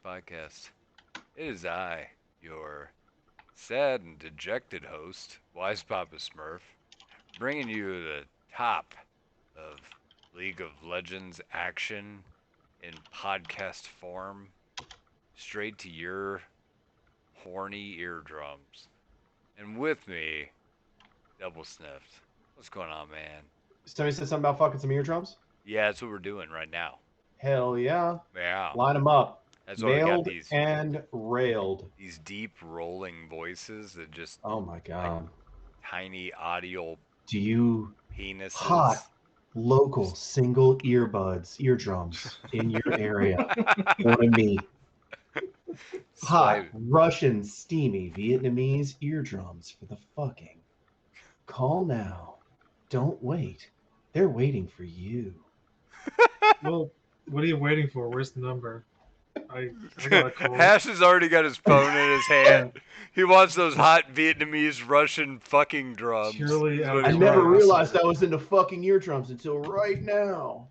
podcast. It is I, your sad and dejected host, Wise Papa Smurf, bringing you the top of League of Legends action in podcast form, straight to your horny eardrums. And with me, double sniffed. What's going on, man? Somebody said something about fucking some eardrums? Yeah, that's what we're doing right now. Hell yeah. Yeah. Line them up. That's why we got Nailed and railed. these deep rolling voices that just Oh my god. tiny audio Do you penises. hot local single eardrums in your area want to meet? Hot Slight- Russian steamy Vietnamese eardrums for the fucking. Call now. Don't wait. They're waiting for you. Well, what are you waiting for? Where's the number? I got a call. Hash has already got his phone in his hand. He wants those hot Vietnamese Russian fucking drums. Purely That's out what of I he never wants. realized I was into fucking eardrums until right now.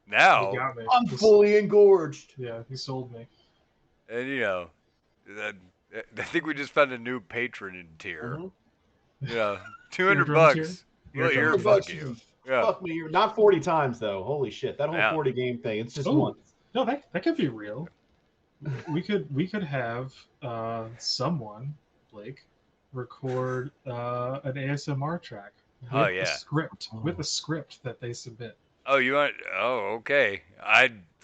Now, You got me. I'm fully engorged. Yeah, he sold me. and you know, I think we just found a new patron tier. Mhm. Yeah, 200 Eardrum bucks. tier? We'll ear Eardrum fuck tier. you. Yeah. Fuck me. Not 40 times, though. Holy shit. That whole Yeah. 40 game thing. It's just Oh. once. No, that could be real. We could have someone, Blake, record an ASMR track with Oh, a yeah. script with a script that they submit. Oh, you want? Oh, okay.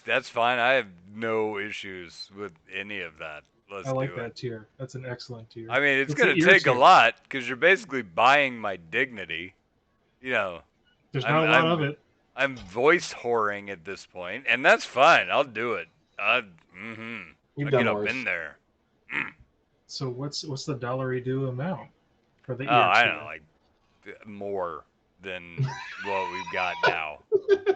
That's fine. I have no issues with any of that. Let's I like do that it. tier. That's an excellent tier. I mean, it's It's gonna an ear take a tier. lot because you're basically buying my dignity. You know, There's I'm- not a lot I'm- of it. I'm voice whoring at this point, and that's fine. I'll do it. I'll You've get done up worse. in there. So what's the $1 amount for the ear Oh, I tier? don't know, like more than what we've got now.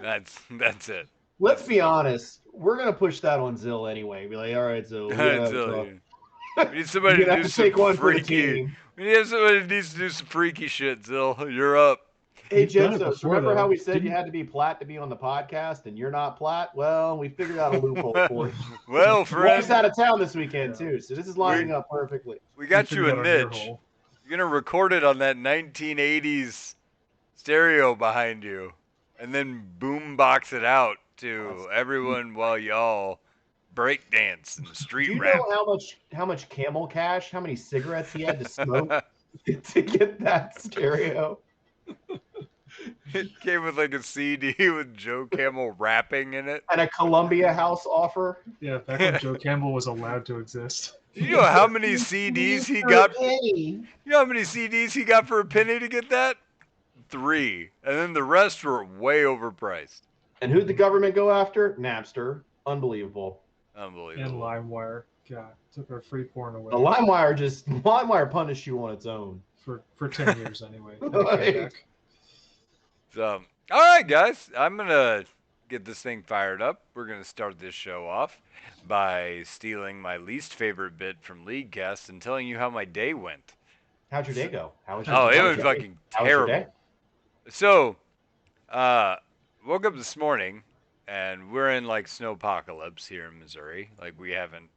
That's it. Let's be honest. We're going to push that on Zill anyway. Be like, all right, Zill. We need somebody You're to going to do have to some take one for the freaky. team. We need somebody who needs to do some freaky shit, Zill. You're up. Hey, You've done it Jetsos, before, remember though. how we said you Didn't- had to be plat to be on the podcast and you're not plat? Well, we figured out a loophole for you. Well, Wife's friend, out of town this weekend, Yeah. too, so this is lining up perfectly. we got We you a figured out our ear niche. hole. You're gonna record it on that 1980s stereo behind you, and then boombox it out to everyone while y'all breakdance and Do street you rap. know how much Camel Cash, how many cigarettes he had to smoke to get that stereo? It came with like a CD with Joe Camel rapping in it. And a Columbia House offer? Yeah, back when Joe Campbell was allowed to exist. Do you know how many CDs he got? You know how many CDs he got for a penny to get that? 3, and then the rest were way overpriced. And who'd the government go after? Napster. Unbelievable. And Unbelievable. LimeWire. God, took our free porn away. The LimeWire punished you on its own. For 10 years anyway. Right. So, all right, guys, I'm gonna get this thing fired up. We're gonna start this show off by stealing my least favorite bit from Leaguecast and telling you how my day went. How'd your day go? How was Oh, it was day? fucking How was your terrible. day? So, woke up this morning, and we're in like snowpocalypse here in Missouri. Like we haven't.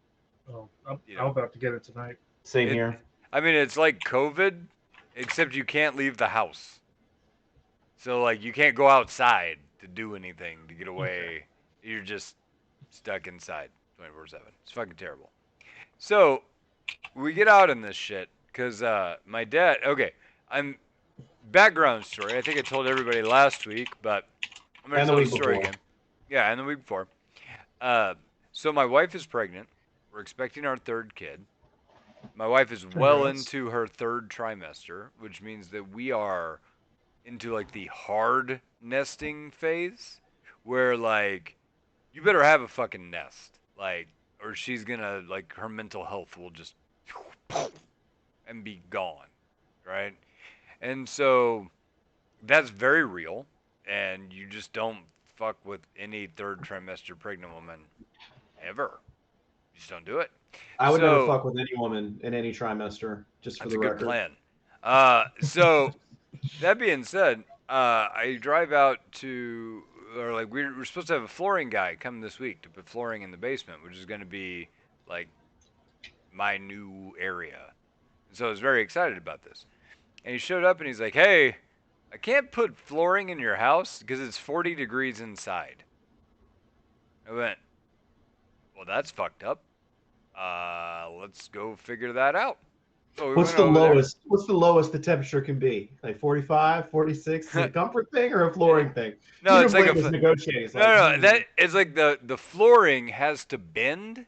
Oh, You know. I'm about to get it tonight. Same It- here. I mean, it's like COVID, except you can't leave the house. So like you can't go outside to do anything to get away. You're just stuck inside 24/7. It's fucking terrible. So we get out in this shit because my dad. Okay, I'm background story. I think I told everybody last week, but I'm gonna And the tell the week story before. again. Yeah, and the week before. So my wife is pregnant. We're expecting our 3rd kid. My wife is well Congrats. into her 3rd trimester, which means that we are into like the hard nesting phase where like you better have a fucking nest, like, or she's gonna like her mental health will just and be gone, right? And so that's very real, and you just don't fuck with any 3rd trimester pregnant woman ever. You just don't do it. I would never So- fuck with any woman in any trimester, just for That's the a good record. plan. So that being said, I drive out to or like we're supposed to have a flooring guy come this week to put flooring in the basement, which is going to be like my new area. And so I was very excited about this. And he showed up and he's like, "Hey, I can't put flooring in your house because it's 40 degrees inside." I went, "Well, that's fucked up. Let's go figure that out." So we What's went the over there. lowest? What's the lowest the temperature can be? Like 45, 46? Is it a comfort thing or a flooring thing? No, You know, it's like Blake was negotiating. It's no, like, no, that it's like the flooring has to bend,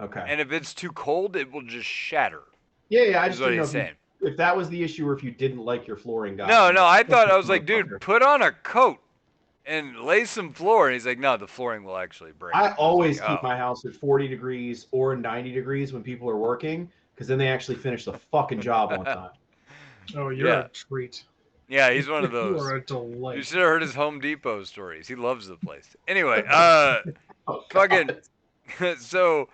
okay. and if it's too cold, it will just shatter. Yeah, yeah. I Is just what didn't know he's if you saying. if that was the issue or if you didn't like your flooring guy. No, I'm no, like, I fuck thought this I was like, dude, motherfucker. put on a coat and lay some floor. And he's like, no, the flooring will actually break. I And I was like, always keep oh, my house at 40 degrees or 90 degrees when people are working because then they actually finish the fucking job on time. Oh, you're yeah, a treat. yeah, he's one of You those. are a You delight. should have heard his Home Depot stories. He loves the place. Anyway, Oh fucking. god. So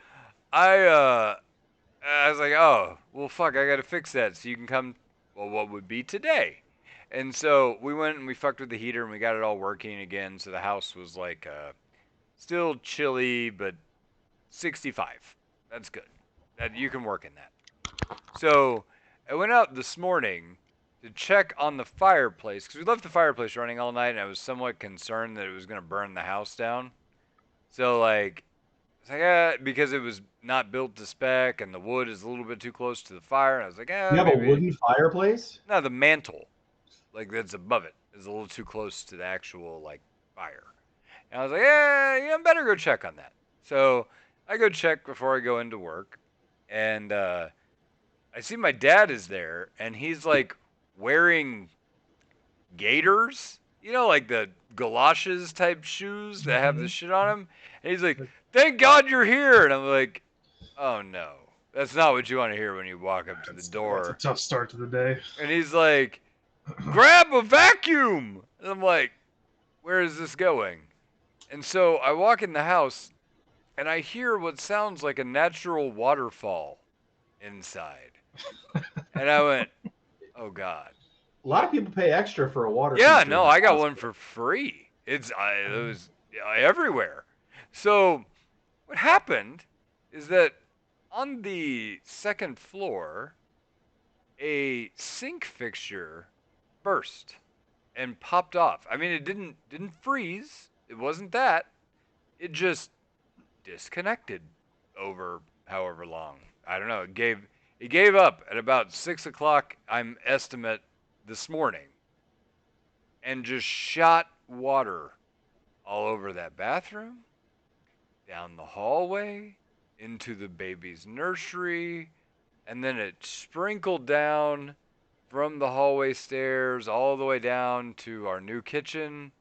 I was like, oh, well, fuck, I got to fix that so you can come. Well, what would be today? And so we went and we fucked with the heater and we got it all working again. So the house was like still chilly, but 65. That's good. That you can work in that. So I went out this morning to check on the fireplace because we left the fireplace running all night and I was somewhat concerned that it was going to burn the house down. So like it's like, because it was not built to spec and the wood is a little bit too close to the fire. And I was like, You have a maybe. wooden fireplace? No, the mantle, like that's above it, is a little too close to the actual, like, fire. And I was like, I better go check on that. So I go check before I go into work. And I see my dad is there and he's like wearing gaiters, like the galoshes type shoes that have the Mhm. shit on them. And he's like, "Thank God you're here." And I'm like, "Oh no, that's not what you want to hear when you walk up to the That's a door." tough start to the day. And he's like, "Grab a vacuum." And I'm like, "Where is this going?" And so I walk in the house and I hear what sounds like a natural waterfall inside. And I went, "Oh God." A lot of people pay extra for a water Yeah, feature in no, their I got house. one for free. It was everywhere. So what happened is that on the second floor, a sink fixture burst and popped off. I mean, it didn't freeze. It wasn't that. It just disconnected over however long. I don't know. It gave up at about 6 o'clock. I'm estimate this morning, and just shot water all over that bathroom, down the hallway, into the baby's nursery, and then it sprinkled down from the hallway stairs all the way down to our new kitchen,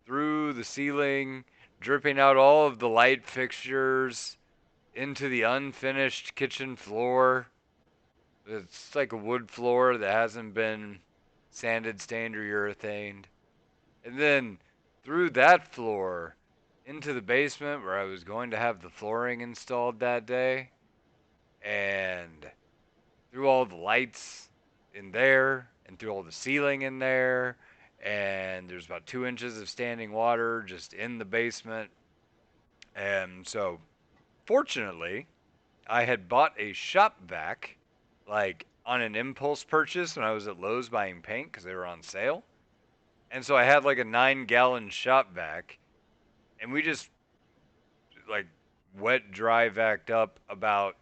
through the ceiling, dripping out all of the light fixtures into the unfinished kitchen floor. It's like a wood floor that hasn't been sanded, stained, or urethaned. And then through that floor into the basement where I was going to have the flooring installed that day, and through all the lights in there, and through all the ceiling in there, and there's about 2 inches of standing water just in the basement. And so, fortunately, I had bought a shop vac, like on an impulse purchase when I was at Lowe's buying paint because they were on sale. And so I had like a 9-gallon shop vac, and we just like wet dry vacked up about,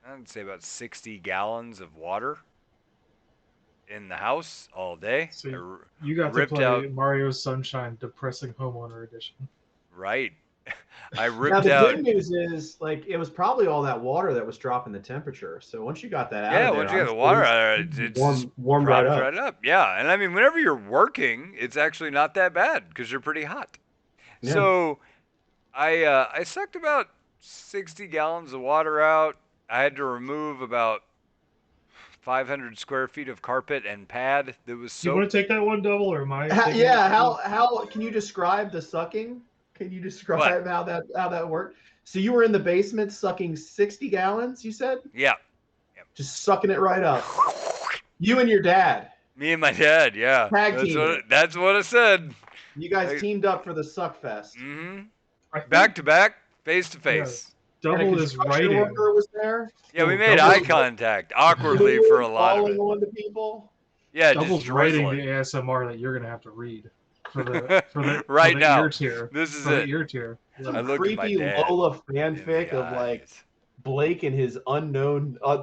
I'd say, about 60 gallons of water in the house all day. So I you got to ripped out, play Mario Sunshine Depressing Homeowner Edition. right. I Now ripped the out. good news is, like, it was probably all that water that was dropping the temperature. So once you got that out Yeah, of once there, you get I'm the sure water he's out of it, it's just warmed right propped up. right up. Yeah, and I mean, whenever you're working, it's actually not that bad because you're pretty hot. Yeah. So I sucked about 60 gallons of water out. I had to remove about 500 square feet of carpet and pad that was Do you want soaked. to take that one, Double, or am I taking Yeah. it? How can you describe the sucking? Can you What? describe how that worked? So you were in the basement sucking 60 gallons, you said? Yeah. Just sucking it right up. You and your dad Me and my dad, yeah. tag That's teaming what it. that's what I said. You guys Like, teamed up for the suck fest, mm-hmm. I Back think to back, face to yeah, face. and a double is construction writing. worker was there. Yeah, we made Double eye is contact awkwardly for a Literally lot of falling it. onto people. Yeah, just Double's writing the drizzling. ASMR that you're gonna have to read for the Right now, ear tier. this is For the it. ear tier. I Yeah. Some looked at my creepy dad Lola in the fanfic of like eyes. Blake and his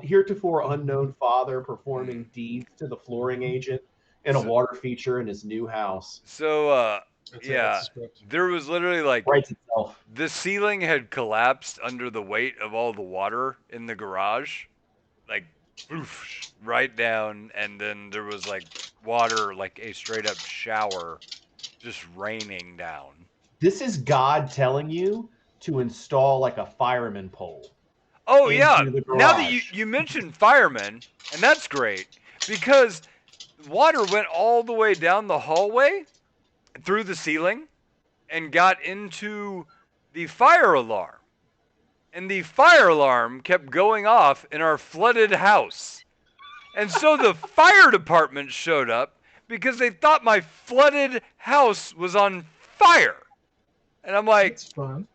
heretofore unknown father Mm. performing deeds to the flooring agent in a So, water feature in his new house. so, That's it. That's yeah, the script. there was literally like Writes itself. the ceiling had collapsed under the weight of all the water in the garage, like oof, right down, and then there was like water, like a straight up shower, just raining down. This is God telling you to install like a fireman pole Oh yeah, into the now that you garage. you mentioned firemen, and that's great because water went all the way down the hallway through the ceiling and got into the fire alarm. And the fire alarm kept going off in our flooded house. And so the fire department showed up because they thought my flooded house was on fire. And I'm like, That's fun.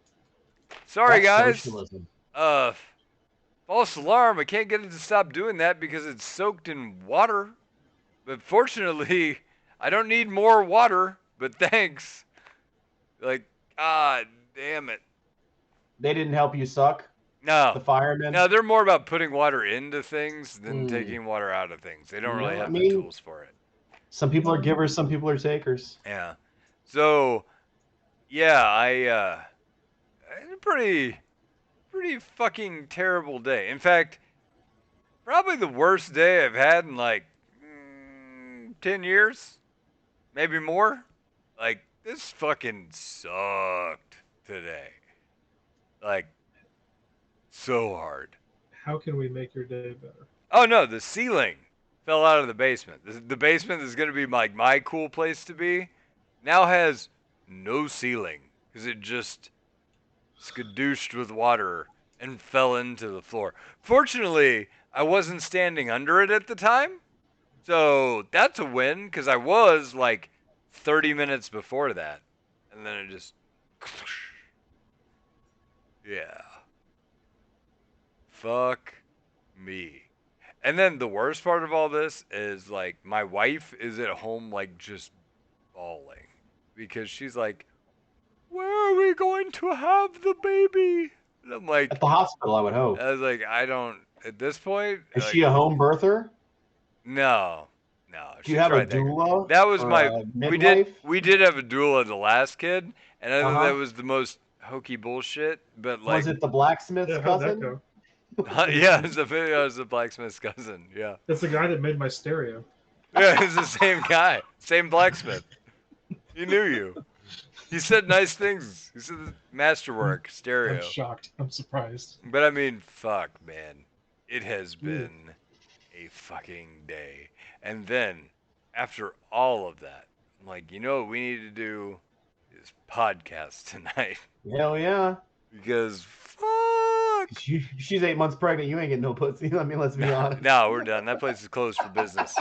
sorry That's guys, socialism. uh, false alarm. I can't get it to stop doing that because it's soaked in water. But fortunately, I don't need more water, but thanks. Like, god damn it. They didn't help you suck, No. the firemen. No, they're more about putting water into things than Mm. taking water out of things. They don't really No, I have the mean, tools for it. some people are givers, some people are takers. Yeah. So, yeah, I had a pretty fucking terrible day. In fact, probably the worst day I've had in like 10 years, maybe more. Like, this fucking sucked today. Like, so hard. How can we make your day better? Oh no, the ceiling fell out of the basement. The basement is going to be like my cool place to be. Now has no ceiling because it just skadooshed with water and fell into the floor. Fortunately, I wasn't standing under it at the time, so that's a win because I was like 30 minutes before that, and then it just, yeah, fuck me. And then the worst part of all this is like my wife is at home like just bawling because she's like, "Where are we going to have the baby?" And I'm At like, the hospital, I would hope. I was like, I don't at this point. Is Like, she a home birther? no, no. Do you She have a tried that. doula That was or my. a We did midwife? we did have a duel of the last kid, and I think that Uh-huh. was the most hokey bullshit. But Was like, it the blacksmith's Yeah, how'd that cousin? go? yeah, it was the blacksmith's cousin. Yeah, That's the guy that made my stereo. yeah, it's the same guy, same blacksmith. He knew you. He said nice things. He said masterwork, I'm stereo. shocked. I'm surprised. But I mean, fuck, man. It has Ooh. been a fucking day. And then, after all of that, I'm like, you know what we need to do is podcast tonight. Hell yeah. Because, fuck. She's 8 months pregnant. You ain't getting no pussy. I mean, let's be honest. No, we're done. That place is closed for business.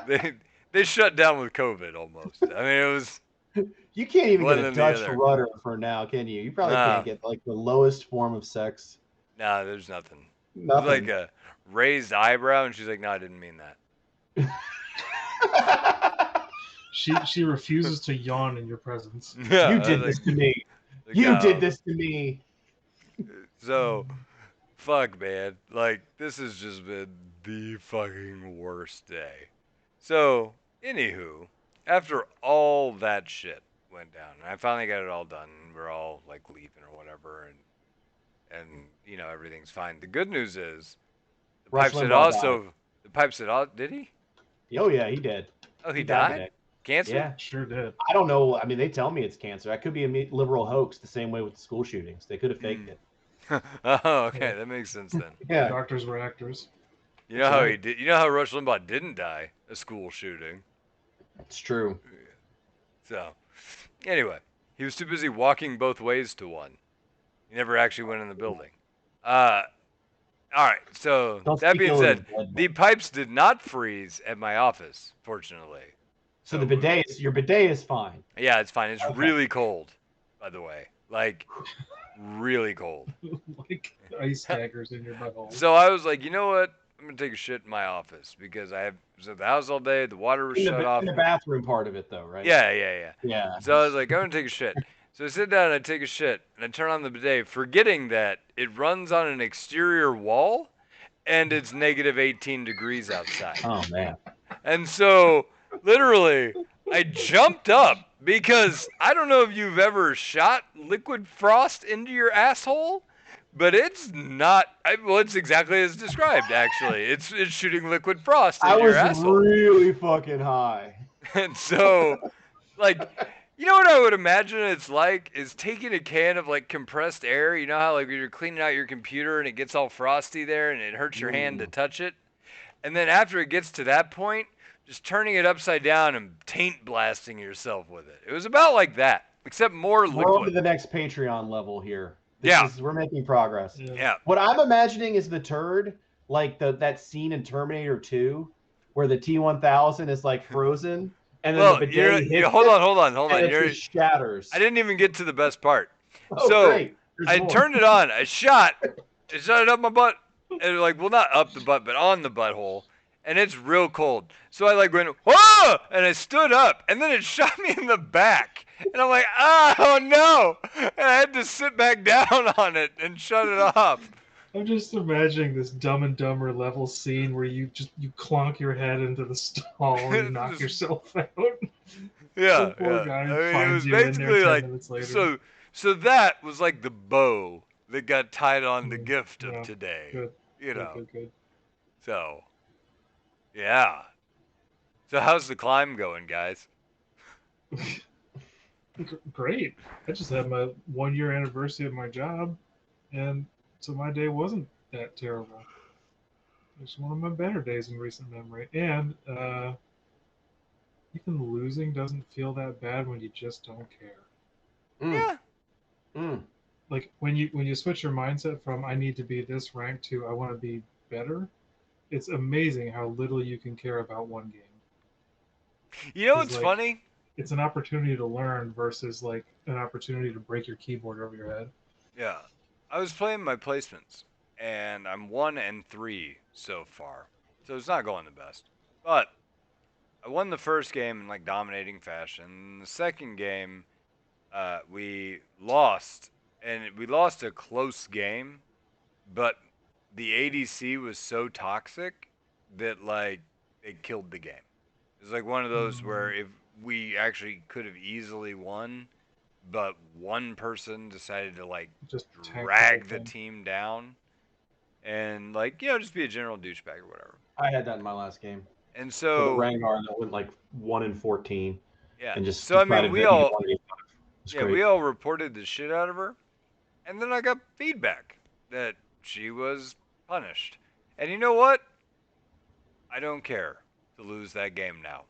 They, they shut down with COVID almost. I mean, it was You can't even one get a than the Dutch other. rudder for now, can you? You probably Nah. can't get like the lowest form of sex. Nah, there's nothing. It was Nothing. like a raised eyebrow, and she's like, no, I didn't mean that. She refuses to yawn in your presence. Yeah, You I did was this to me. like, You "Oh." did this to me. So, fuck, man. Like, this has just been the fucking worst day. So, anywho, after all that shit went down, and I finally got it all done, and we're all like leaving or whatever, and you know everything's fine. The good news is the Rush pipes had Limbaugh also the pipes had all did he? Oh yeah, he did. Oh, he died died? today. Cancer? Yeah. Sure did. I don't know. I mean, they tell me it's cancer. That could be a liberal hoax. The same way with the school shootings, they could have faked it. Oh, okay, that makes sense then. Yeah, Doctors were actors. You know That's how right. he did? You know how Rush Limbaugh didn't die? A school shooting. it's true. So, anyway, he was too busy walking both ways to one. He never actually went in the building. All right. So Don't that speak being ill of said, his dead, the pipes did not freeze at my office, fortunately. So the bidet is your bidet is fine. Yeah, it's fine. It's Okay. really cold, by the way. Like, really cold. Like ice daggers in your butthole. So I was like, you know what? I'm gonna take a shit in my office because was at the house all day. The water was shut In off. the bathroom part of it, though, right? Yeah. Yeah. So I was like, I'm gonna take a shit. So I sit down and I take a shit and I turn on the bidet, forgetting that it runs on an exterior wall and it's negative 18 degrees outside. Oh man. And so, literally, I jumped up because I don't know if you've ever shot liquid frost into your asshole, but it's not. Well, it's exactly as described. Actually, it's shooting liquid frost I into your was asshole. really fucking high. And so, like, you know what I would imagine it's like is taking a can of like compressed air. You know how like when you're cleaning out your computer and it gets all frosty there and it hurts your hand to touch it. And then after it gets to that point, just turning it upside down and taint blasting yourself with it. It was about like that, except more We're on to liquid. the next Patreon level here. Yeah. We're making progress. Yeah. What I'm imagining is the turd, like that scene in Terminator 2, where the T-1000 is like frozen, and then the Well, bidet hits hold it, on. and it just shatters. I didn't even get to the best part. Oh, So great! There's I more. turned it on. I shot it up my butt, and like, well, not up the butt, but on the butthole. And it's real cold. So I like went, whoa! And I stood up, and then it shot me in the back. And I'm like, oh no! And I had to sit back down on it and shut it off. I'm just imagining this Dumb and Dumber level scene where you clonk your head into the stall and you knock yourself out. Yeah, The poor guy I mean, it finds was you in there basically 10 like minutes later. so that was like the bow that got tied on the gift of Yeah, today. good. You know. Good. So, yeah. So how's the climb going, guys? Great. I just had my 1 year anniversary of my job, and so my day wasn't that terrible. It's one of my better days in recent memory. And even losing doesn't feel that bad when you just don't care. Mm, Yeah. mm. Like when you switch your mindset from I need to be this rank to I want to be better, it's amazing how little you can care about one game. You know Because what's like funny? it's an opportunity to learn versus like an opportunity to break your keyboard over your head. Yeah. I was playing my placements, and I'm 1-3 so far. So it's not going the best. But I won the first game in like dominating fashion. The second game, we lost, and we lost a close game, but the ADC was so toxic that like it killed the game. It's like one of those where Mm, if we actually could have easily won, but one person decided to like just tank the whole drag the thing. team down and like just be a general douchebag or whatever. I had that in my last game And with a so Rengar that went like 1-14 yeah, and just so I mean decided we that he all wanted to. It's yeah we great. all reported the shit out of her, and then I got feedback that she was punished. And you know what? I don't care to lose that game now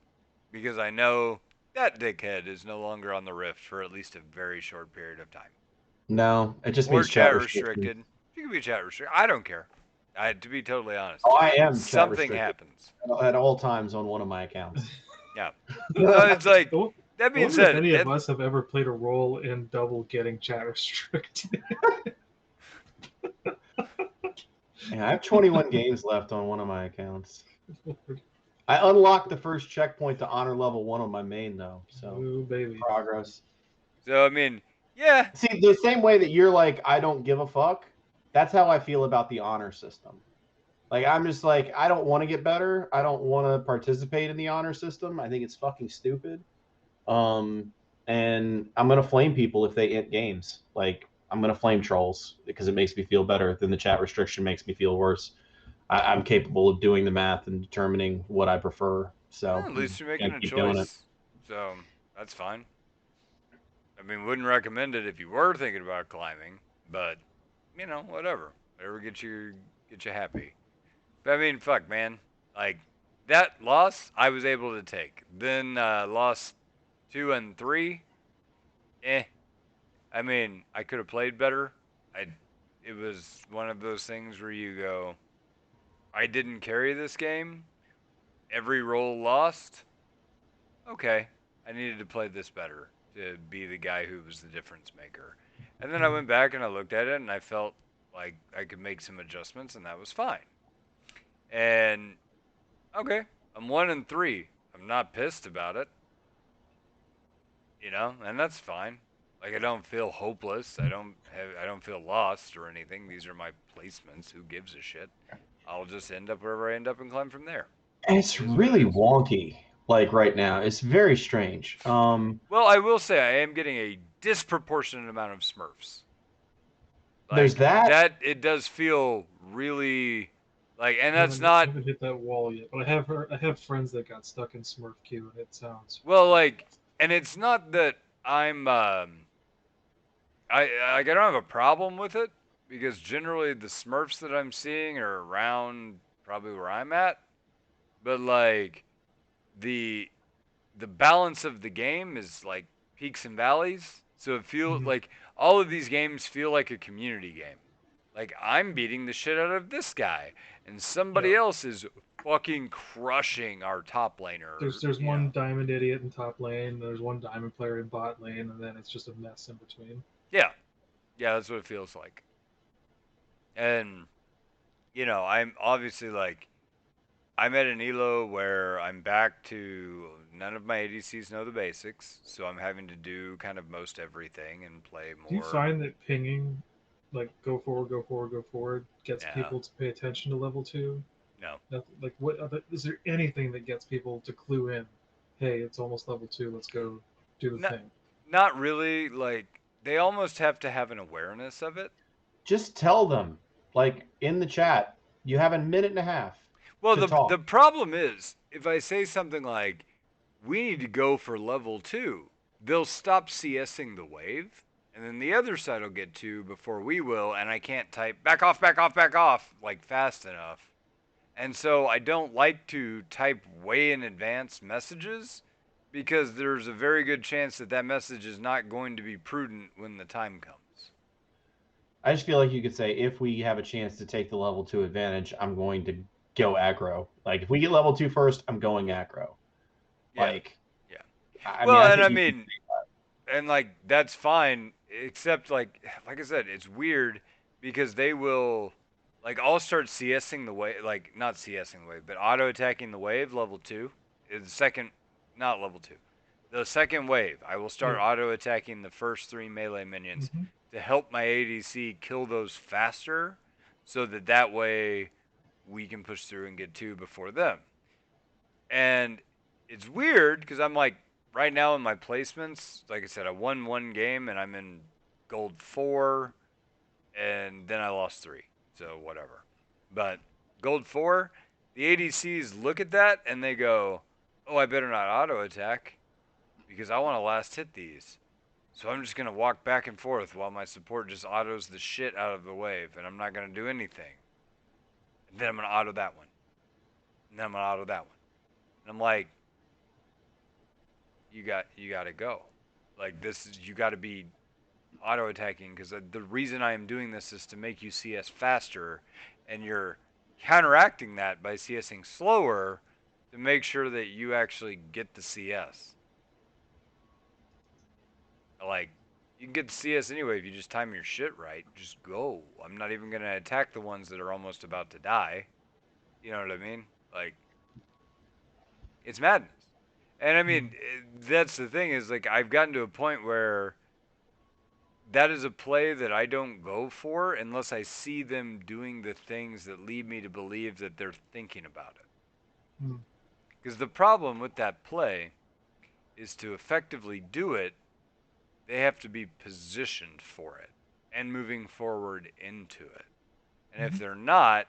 because I know that dickhead is no longer on the Rift for at least a very short period of time. No, it just Or means chat chat restriction. restricted. She can be chat restricted. I don't care. To be totally honest, Oh, I am chat something restricted happens. at all times on one of my accounts. Yeah. So it's like I that being wonder if said, any of us have ever played a role in double getting chat restricted. Yeah, I have 21 games left on one of my accounts. I unlocked the first checkpoint to honor level 1 on my main though, so Oh baby. progress. so I mean, yeah, See, the same way that you're like, I don't give a fuck, that's how I feel about the honor system. Like, I'm just like, I don't want to get better. I don't want to participate in the honor system. I think it's fucking stupid. Um, and I'm gonna flame people if they int games. Like, I'm gonna flame trolls because it makes me feel better. Then the chat restriction makes me feel worse. I'm capable of doing the math and determining what I prefer. So well, at least you're I making a keep doing it. choice. So that's fine. I mean, wouldn't recommend it if you were thinking about climbing, but whatever. Whatever gets you happy. But I mean, fuck, man. Like that loss, I was able to take. Then loss 2 and 3. Eh. I mean, I could have played better. I. It was one of those things where you go, I didn't carry this game. Every roll lost. okay, I needed to play this better to be the guy who was the difference maker. And then I Mm. went back and I looked at it and I felt like I could make some adjustments and that was fine. And okay, I'm 1-3. I'm not pissed about it, and that's fine. Like I don't feel hopeless. I don't feel lost or anything. These are my placements. Who gives a shit? I'll just end up wherever I end up and climb from there. It's It is what it really is. wonky, like right now. It's very strange. Well, I will say I am getting a disproportionate amount of Smurfs. There's Like that. that, it does feel really like, and I that's I not haven't hit that wall yet, but I have friends that got stuck in Smurf queue, and it sounds well, rough. like, and it's not that I'm I don't have a problem with it because generally the Smurfs that I'm seeing are around probably where I'm at, but like the the balance of the game is like peaks and valleys. So it feels Mhm. like all of these games feel like a community game. Like I'm beating the shit out of this guy, and Yeah. somebody else is fucking crushing our top laner. There's one diamond idiot in top lane, there's one diamond player in bot lane, and then it's just a mess in between. Yeah, yeah, that's what it feels like. And I'm obviously like I'm at an elo where I'm back to none of my ADCs know the basics, so I'm having to do kind of most everything and play Do you more. find that pinging, like go forward, go forward, go forward, gets Yeah, people to pay attention to level two? no, Like, what is there anything that gets people to clue in? Hey, it's almost level two. Let's go do the not thing. not really. Like they almost have to have an awareness of it. Just tell them, like in the chat, you have a minute and a half Well, to the talk. problem is if I say something like, "We need to go for level 2," they'll stop CSing the wave, and then the other side will get 2 before we will, and I can't type back off, back off, back off like fast enough. And so I don't like to type way in advance messages because there's a very good chance that that message is not going to be prudent when the time comes. I just feel like you could say, if we have a chance to take the level two advantage, I'm going to go aggro. Like if we get level two first, I'm going aggro. Yeah, Like, yeah. I mean, Well, I and think I you could. mean, and like that's fine, except like I said, it's weird because they will like I'll start CSing the wave, like not CSing the wave, but auto attacking the wave level 2 is the second, not level 2. The second wave, I will start Yeah. auto attacking the first 3 melee minions Hmm. to help my ADC kill those faster so that that way we can push through and get 2 before them. And it's weird because I'm like right now in my placements, like I said, I won one game and I'm in gold 4, and then I lost 3. So whatever. But gold 4, the ADCs look at that and they go, "Oh, I better not auto attack because I want to last hit these." So I'm just gonna walk back and forth while my support just autos the shit out of the wave, and I'm not gonna do anything. And then I'm gonna auto that one, and then I'm gonna auto that one. And I'm like, you got to go. Like this is you got to be auto attacking because the reason I am doing this is to make you CS faster, and you're counteracting that by CSing slower to make sure that you actually get the CS. Like you can get the CS anyway if you just time your shit right. Just go. I'm not even gonna attack the ones that are almost about to die. You know what I mean? Like it's madness. And I mean, that's the thing is like I've gotten to a point where that is a play that I don't go for unless I see them doing the things that lead me to believe that they're thinking about it. Mm. Because the problem with that play is to effectively do it, they have to be positioned for it and moving forward into it. And if Hmm. they're not,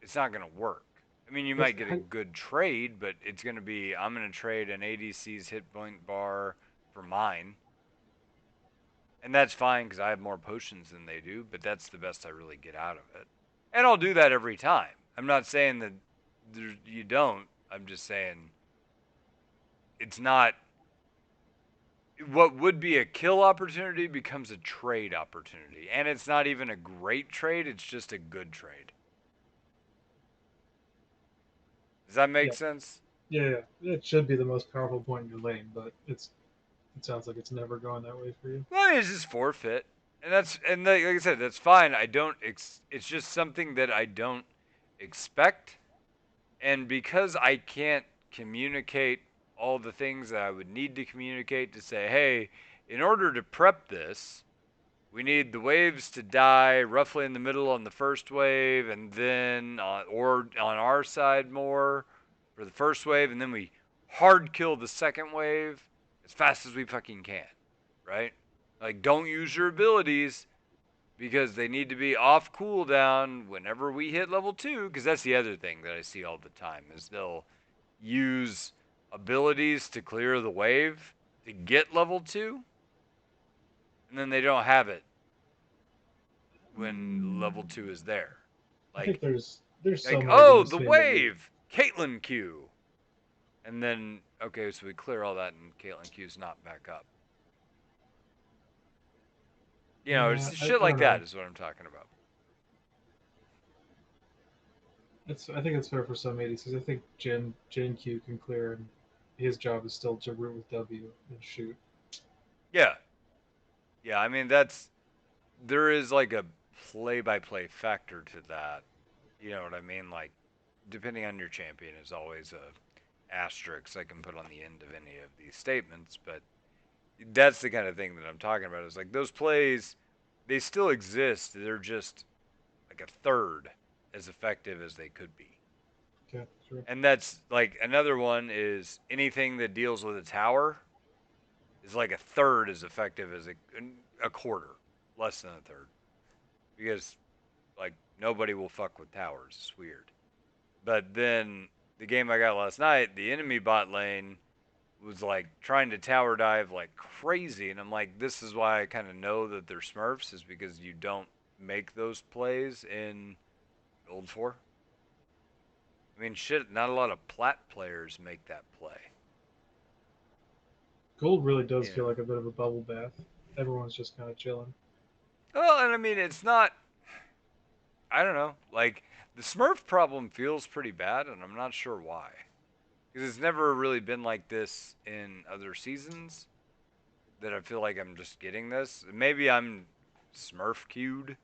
it's not going to work. I mean, you That's might get a good trade, but it's going to be I'm going to trade an ADC's hit point bar for mine. And that's fine because I have more potions than they do, but that's the best I really get out of it. And I'll do that every time. I'm not saying that you don't. I'm just saying it's not. What would be a kill opportunity becomes a trade opportunity. And it's not even a great trade, it's just a good trade. Does that make yeah, sense? Yeah, it should be the most powerful point in your lane, but it sounds like it's never gone that way for you. Well, it's just forfeit, and like I said, that's fine. I don't. It's just something that I don't expect, and because I can't communicate all the things that I would need to communicate to say, hey, in order to prep this, we need the waves to die roughly in the middle on the first wave, and then or on our side more for the first wave, and then we hard kill the second wave as fast as we fucking can, right? Like, don't use your abilities because they need to be off cooldown whenever we hit level 2, because that's the other thing that I see all the time is they'll use abilities to clear the wave to get level 2, and then they don't have it when level 2 is there. I think Like, there's like some oh, arguments the being made. wave, Caitlyn Q. And then, okay, so we clear all that and Caitlyn Q's not back up. You know, Yeah, it's I shit like don't know. that is what I'm talking about. I think it's fair for some 80s because I think Jin Q can clear, and his job is still to root with W and shoot. Yeah. Yeah, I mean, there is like a play by play factor to that. You know what I mean? Like, depending on your champion is always a asterisk I can put on the end of any of these statements, but that's the kind of thing that I'm talking about. Is like those plays, they still exist. They're just like a third as effective as they could be. Okay, sure. And that's like another one is anything that deals with a tower is like a third as effective as a quarter, less than a third, because like nobody will fuck with towers. It's weird. But then the game I got last night, the enemy bot lane was like trying to tower dive like crazy, and I'm like, this is why I kind of know that they're Smurfs, is because you don't make those plays in Gold 4. I mean, shit, not a lot of plat players make that play. Gold really does You feel know. like a bit of a bubble bath. Everyone's just kind of chilling. Well, and I mean, it's not. I don't know. Like the Smurf problem feels pretty bad, and I'm not sure why. Because it's never really been like this in other seasons. That I feel like I'm just getting this. Maybe I'm Smurf queued.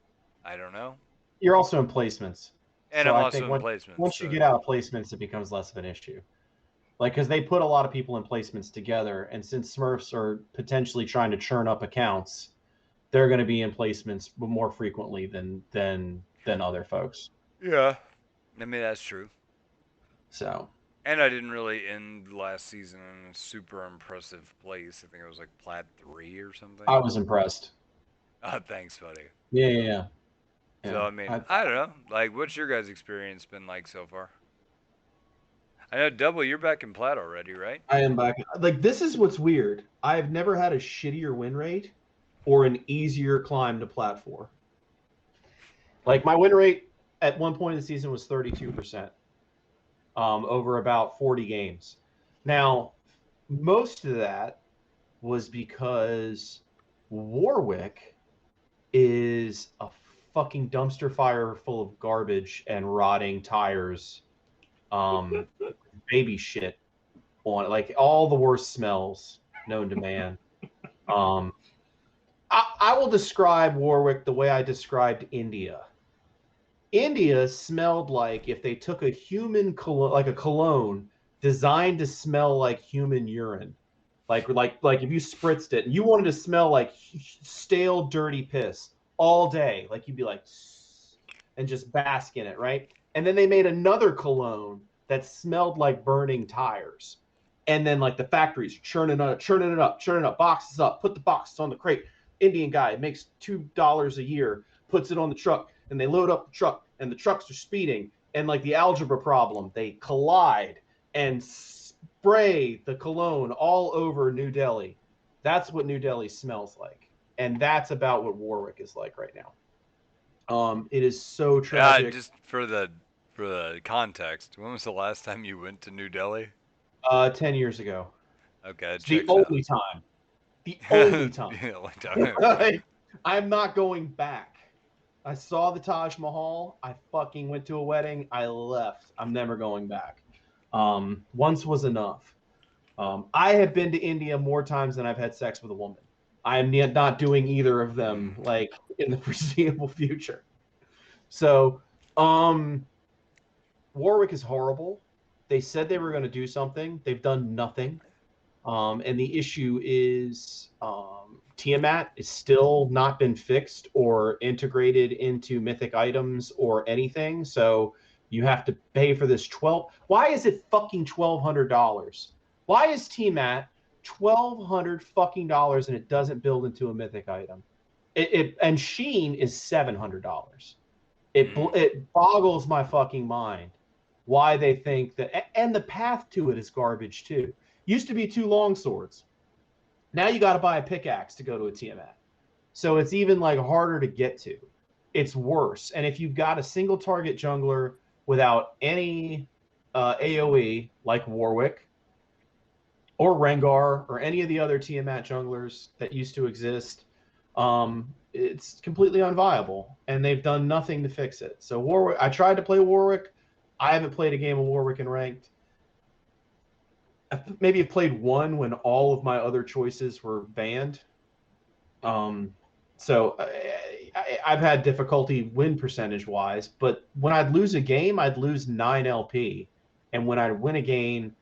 I don't know. You're also in placements, And so I'm I also think in placements, once you so get out of placements, it becomes less of an issue. Like because they put a lot of people in placements together, and since Smurfs are potentially trying to churn up accounts, they're going to be in placements more frequently than other folks. yeah. I mean that's true. So And I didn't really end last season in a super impressive place. I think it was like Plat 3 or something. I was impressed. Oh, thanks, buddy. Yeah, yeah, yeah. So Yeah. I mean, I don't know. Like, what's your guys' experience been like so far? I know Double, you're back in Plat already, right? I am back. Like this is what's weird. I've never had a shittier win rate or an easier climb to plat 4. Like my win rate at one point in the season was 32%, over about 40 games. Now, most of that was because Warwick is a fucking dumpster fire full of garbage and rotting tires, um, baby shit on it, like all the worst smells known to man. Um, I will describe Warwick the way I described India. India smelled like if they took a human cologne, like a cologne designed to smell like human urine. Like if you spritzed it and you wanted to smell like stale, dirty piss all day, like you'd be like, and just bask in it, right? And then they made another cologne that smelled like burning tires. And then like the factories churning it up, boxes up, put the boxes on the crate. Indian guy makes $2 a year, puts it on the truck, and they load up the truck, and the trucks are speeding. And like the algebra problem, they collide and spray the cologne all over New Delhi. That's what New Delhi smells like. And that's about what Warwick is like right now. It is so tragic. Just for the context, when was the last time you went to New Delhi? 10 years ago. Okay, it It's the checks out. only time. The only time. Yeah, like, okay. I'm not going back. I saw the Taj Mahal. I fucking went to a wedding. I left. I'm never going back. Once was enough. I have been to India more times than I've had sex with a woman. I am not doing either of them like in the foreseeable future. So, Warwick is horrible. They said they were going to do something. They've done nothing. And the issue is Tiamat is still not been fixed or integrated into mythic items or anything. So you have to pay for this 12. Why is it fucking $1,200? Why is Tiamat $1,200 fucking dollars and it doesn't build into a mythic item? And Sheen is $700. It boggles my fucking mind why they think that, and the path to it is garbage too. Used to be 2 long swords. Now you got to buy a pickaxe to go to a Tiamat. So it's even like harder to get to. It's worse. And if you've got a single target jungler without any AoE like Warwick or Rengar or any of the other Tiamat junglers that used to exist, it's completely unviable. And they've done nothing to fix it. So Warwick, I tried to play Warwick. I haven't played a game of Warwick in ranked. Maybe I've played one when all of my other choices were banned. So I've had difficulty win percentage wise, but when I'd lose a game, I'd lose 9 LP. And when I'd win a game,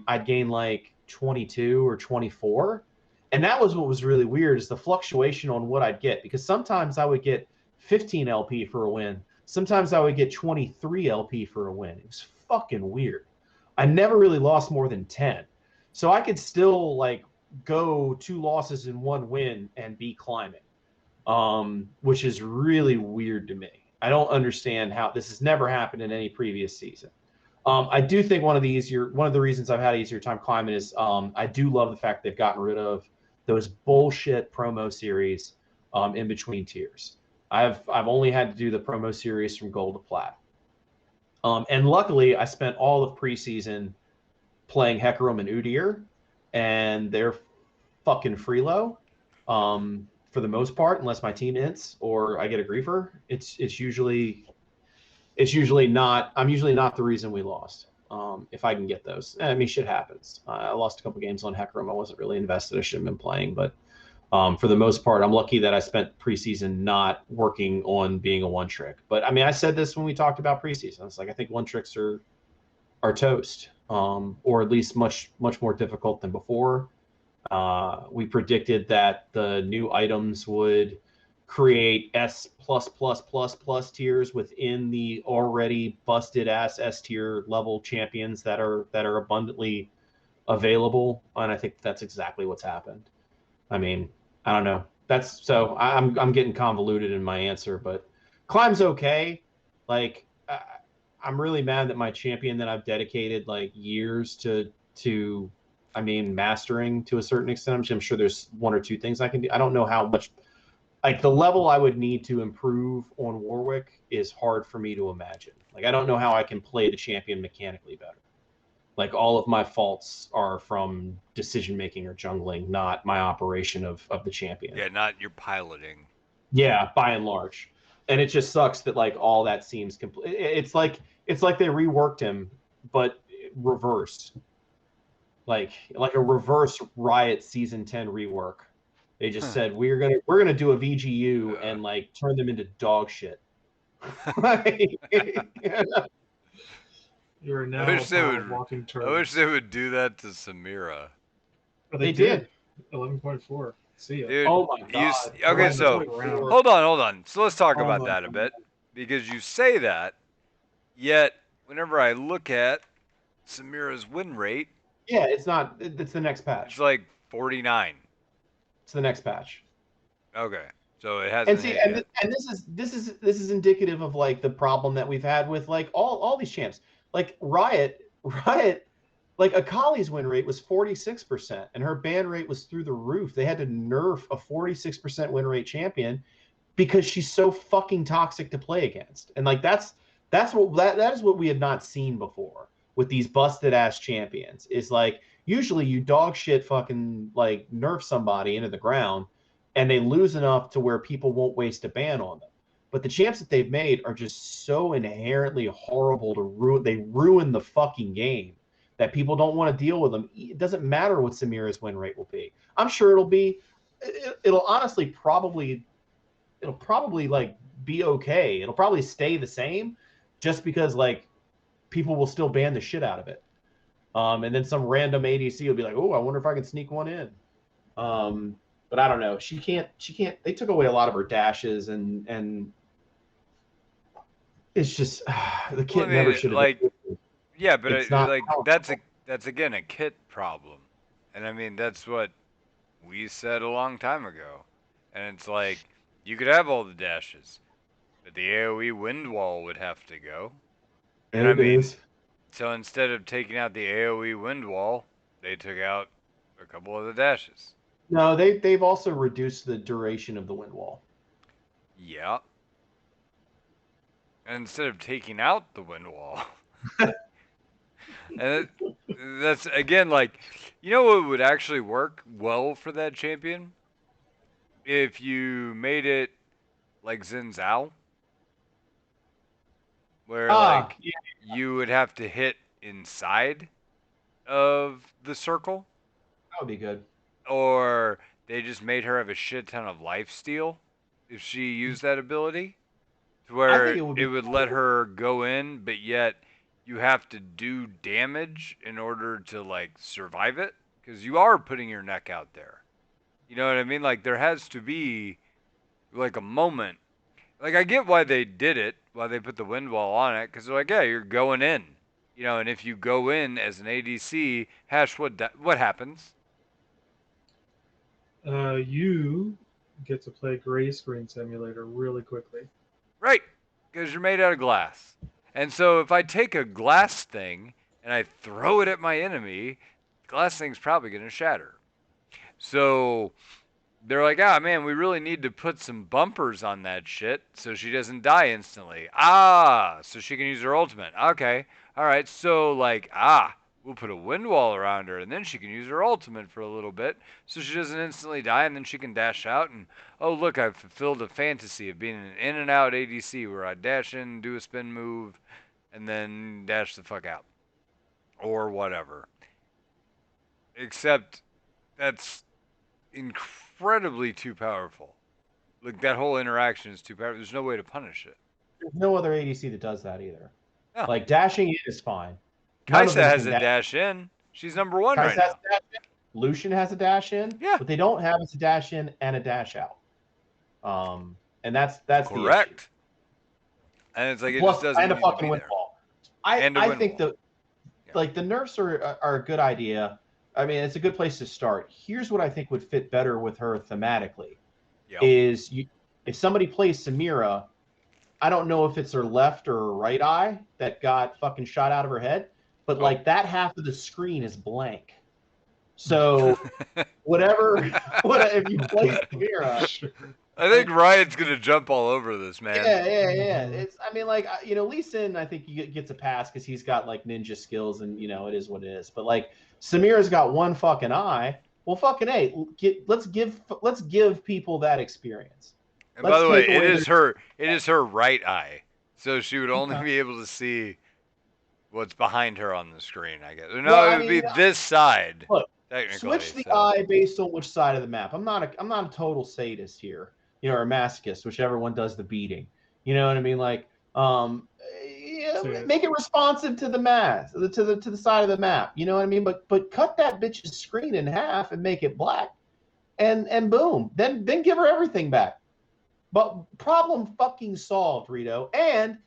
I'd gain like 22 or 24. And that was what was really weird is the fluctuation on what I'd get, because sometimes I would get 15 LP for a win. Sometimes I would get 23 LP for a win. It was fucking weird. I never really lost more than 10. So I could still like go 2 losses and 1 win and be climbing, which is really weird to me. I don't understand how this has never happened in any previous season. I do think one of the reasons I've had an easier time climbing is I do love the fact they've gotten rid of those bullshit promo series in between tiers. I've only had to do the promo series from gold to plat. And luckily, I spent all of preseason playing Hecarim and Udyr, and they're fucking freelo for the most part, unless my team ints or I get a griefer. It's usually not. I'm usually not the reason we lost. If I can get those, I mean, shit happens. I lost a couple games on Hecarim. I wasn't really invested. I should have been playing, but for the most part, I'm lucky that I spent preseason not working on being a one trick. But I mean, I said this when we talked about preseason. It's like I think one tricks are toast, or at least much more difficult than before. We predicted that the new items would create S plus plus plus plus tiers within the already busted ass S tier level champions that are abundantly available, and I think that's exactly what's happened. I mean, I don't know. I'm getting convoluted in my answer, but climb's okay. Like I'm really mad that my champion that I've dedicated like years to I mean mastering to a certain extent. I'm sure there's 1 or 2 things I can do. I don't know how much, like the level I would need to improve on Warwick is hard for me to imagine. Like I don't know how I can play the champion mechanically better. Like all of my faults are from decision making or jungling, not my operation of the champion. Yeah, not your piloting. Yeah, by and large. And it just sucks that like all that seems complete. It's like they reworked him, but reversed. Like a reverse Riot season 10 rework. They just said we're gonna do a VGU and like turn them into dog shit. You are now I wish walking turd. I wish they would do that to Samira. Oh, they did. 11.4. See ya. Dude, Oh my god. okay, so hold on. So let's talk Oh about my that a God. bit, because you say that, yet whenever I look at Samira's win rate, Yeah, it's not. It's the next patch. it's like 49. It's the next patch. Okay, so it hasn't And see, hit yet. and this is indicative of like the problem that we've had with like all these champs. Like Riot, like Akali's win rate was 46%, and her ban rate was through the roof. They had to nerf a 46% win rate champion because she's so fucking toxic to play against. And like that is what we have not seen before with these busted ass champions. Is like usually you dog shit fucking like nerf somebody into the ground and they lose enough to where people won't waste a ban on them. But the champs that they've made are just so inherently horrible to ruin. They ruin the fucking game that people don't want to deal with them. It doesn't matter what Samira's win rate will be. I'm sure it'll honestly probably like be okay. It'll probably stay the same just because like people will still ban the shit out of it. And then some random ADC will be like, oh, I wonder if I can sneak one in. But I don't know. She can't. They took away a lot of her dashes, and it's just the kit never should have. Like, yeah, but It's not like powerful. that's again a kit problem, and I mean that's what we said a long time ago, and it's like you could have all the dashes, but the AOE wind wall would have to go, and I It mean, is. so instead of taking out the AOE wind wall, they took out a couple of the dashes. No, they've also reduced the duration of the wind wall. Yeah. And instead of taking out the wind wall, and that's again like, you know what would actually work well for that champion? If you made it like Xin Zhao, where like Yeah, you would have to hit inside of the circle, that would be good. or they just made her have a shit ton of life steal if she used that ability, to I think where it would it be would let her go in, but yet you have to do damage in order to like survive it, because you are putting your neck out there. You know what I mean? Like there has to be like a moment. Like I get why they did it, why they put the wind wall on it, because they're like, yeah, you're going in. You know, and if you go in as an ADC, hash what happens? You get to play Gray Screen Simulator really quickly. Right, because you're made out of glass. And so if I take a glass thing and I throw it at my enemy, the glass thing's probably going to shatter. So they're like, ah, man, we really need to put some bumpers on that shit so she doesn't die instantly. Ah, so she can use her ultimate. Okay, all right. So like, we'll put a wind wall around her, and then she can use her ultimate for a little bit, so she doesn't instantly die, and then she can dash out. And oh, look, I've fulfilled a fantasy of being an in and out ADC where I dash in, do a spin move, and then dash the fuck out, or whatever. Except that's incredibly too powerful. Like that whole interaction is too powerful. There's no way to punish it. There's no other ADC that does that either. No. Like dashing in is fine. None of Kaisa them has can a dash. dash in. She's number one Kai'Sa right has now. a dash in. Lucian has a dash in. Yeah. What they don't have is a dash in and a dash out. And that's the issue. Correct. And it's like it Plus, just doesn't and a need to fucking be wind there. wall. And a I wind think wall. like the nerfs are a good idea. I mean, it's a good place to start. Here's what I think would fit better with her thematically: Yep. is if somebody plays Samira, I don't know if it's her left or her right eye that got fucking shot out of her head, but like that half of the screen is blank. So whatever, if you play Samira, I think Ryan's gonna jump all over this, man. yeah. It's, I mean, like, Lee Sin, I think he gets a pass because he's got like ninja skills, and it is what it is. But like, Samira's got one fucking eye. Well, fucking hey, let's give people that experience. And Let's by the way, take away it is her right eye, so she would only be able to see what's behind her on the screen, I guess. No, Well, it would be this side. Look, Technically, switch the so. eye based on which side of the map. I'm not a total sadist here, or a masochist, whichever one does the beating. You know what I mean? Like, make it responsive to the map, to the side of the map. You know what I mean? But cut that bitch's screen in half and make it black, and boom, then give her everything back. But problem fucking solved, Rito. And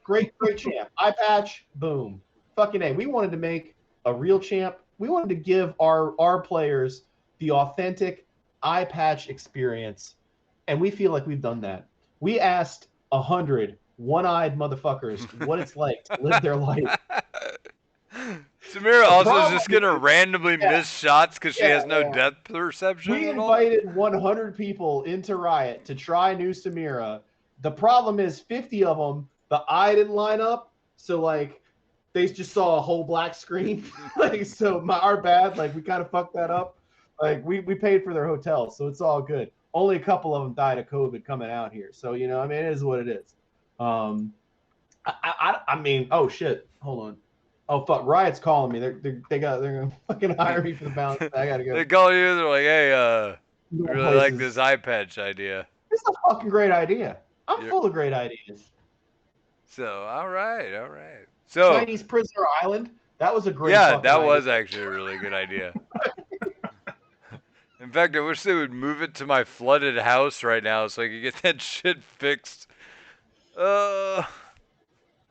great champ. Eye patch, boom. Fucking A. We wanted to make a real champ. We wanted to give our players the authentic eye patch experience. And we feel like we've done that. We asked 100 one-eyed motherfuckers what it's like to live their life. Samira also is just gonna randomly miss shots because she has no depth perception. We invited 100 people into Riot to try new Samira. The problem is 50 of them, the eye didn't line up, so like they just saw a whole black screen. Our bad. Like we kind of fucked that up. Like we paid for their hotels, so it's all good. only a couple of them died of COVID coming out here. So, you know, I mean, it is what it is. I mean, oh shit, hold on. Oh fuck, Riot's calling me. They're gonna fucking hire me for the balance. I gotta go. They call you. They're like, hey, I'm I going really like places. this eye patch idea. It's a fucking great idea. I'm You're- full of great ideas. So, all right, all right. So, Chinese Prisoner Island. That was a great yeah, fucking that idea. was actually a really good idea. In fact, I wish they would move it to my flooded house right now so I could get that shit fixed. I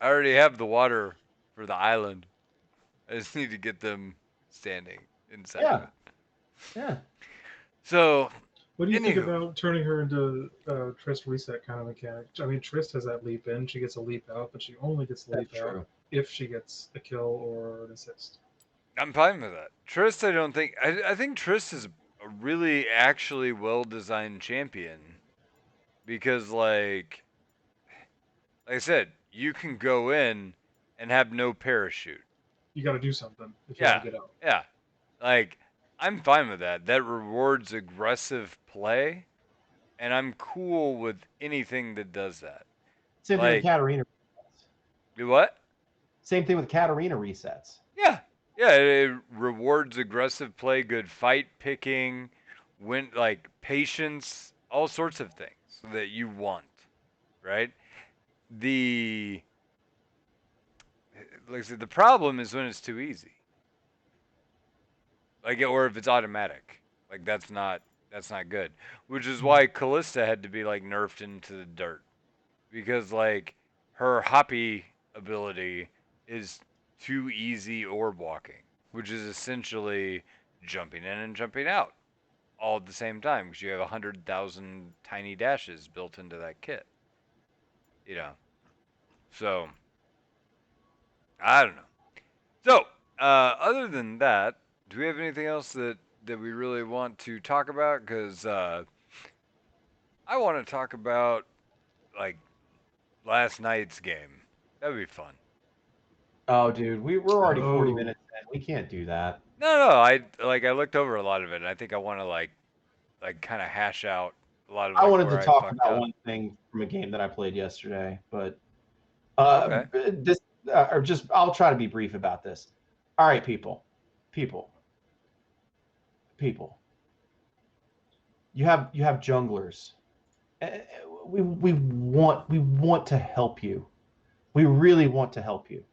already have the water for the island. I just need to get them standing inside of Yeah, it. yeah. So, What do you think anywho, about turning her into Trist reset kind of mechanic? I mean, Trist has that leap in, she gets a leap out, but she only gets the That's leap out true. if she gets a kill or an assist. I'm fine with that. Trist, I don't think. I think Trist is a really actually well designed champion because, like I said, you can go in and have no parachute. You got to do something if you Yeah, want to get out. yeah. Like, I'm fine with that. That rewards aggressive play, and I'm cool with anything that does that. Same thing with Like, Katarina. do what? Same thing with Katarina resets. Yeah, yeah. It rewards aggressive play, good fight picking, like patience, all sorts of things that you want, right? The Like I said, the problem is when it's too easy, like or if it's automatic. Like that's not good. Which is why Callista had to be like nerfed into the dirt because like her hoppy ability is too easy orb walking, which is essentially jumping in and jumping out all at the same time because you have 100,000 tiny dashes built into that kit. You know, so I don't know. So other than that, do we have anything else that we really want to talk about? Because I want to talk about like last night's game. That'd be fun. Oh, dude, we're already 40 Oh, minutes in. We can't do that. No, no, I looked over a lot of it, and I think I want to like kind of hash out a lot of I like wanted to where I talk fucked about up. one thing from a game that I played yesterday, but Okay. this or just I'll try to be brief about this. All right, people. You have junglers. Uh, we want to help you. We really want to help you.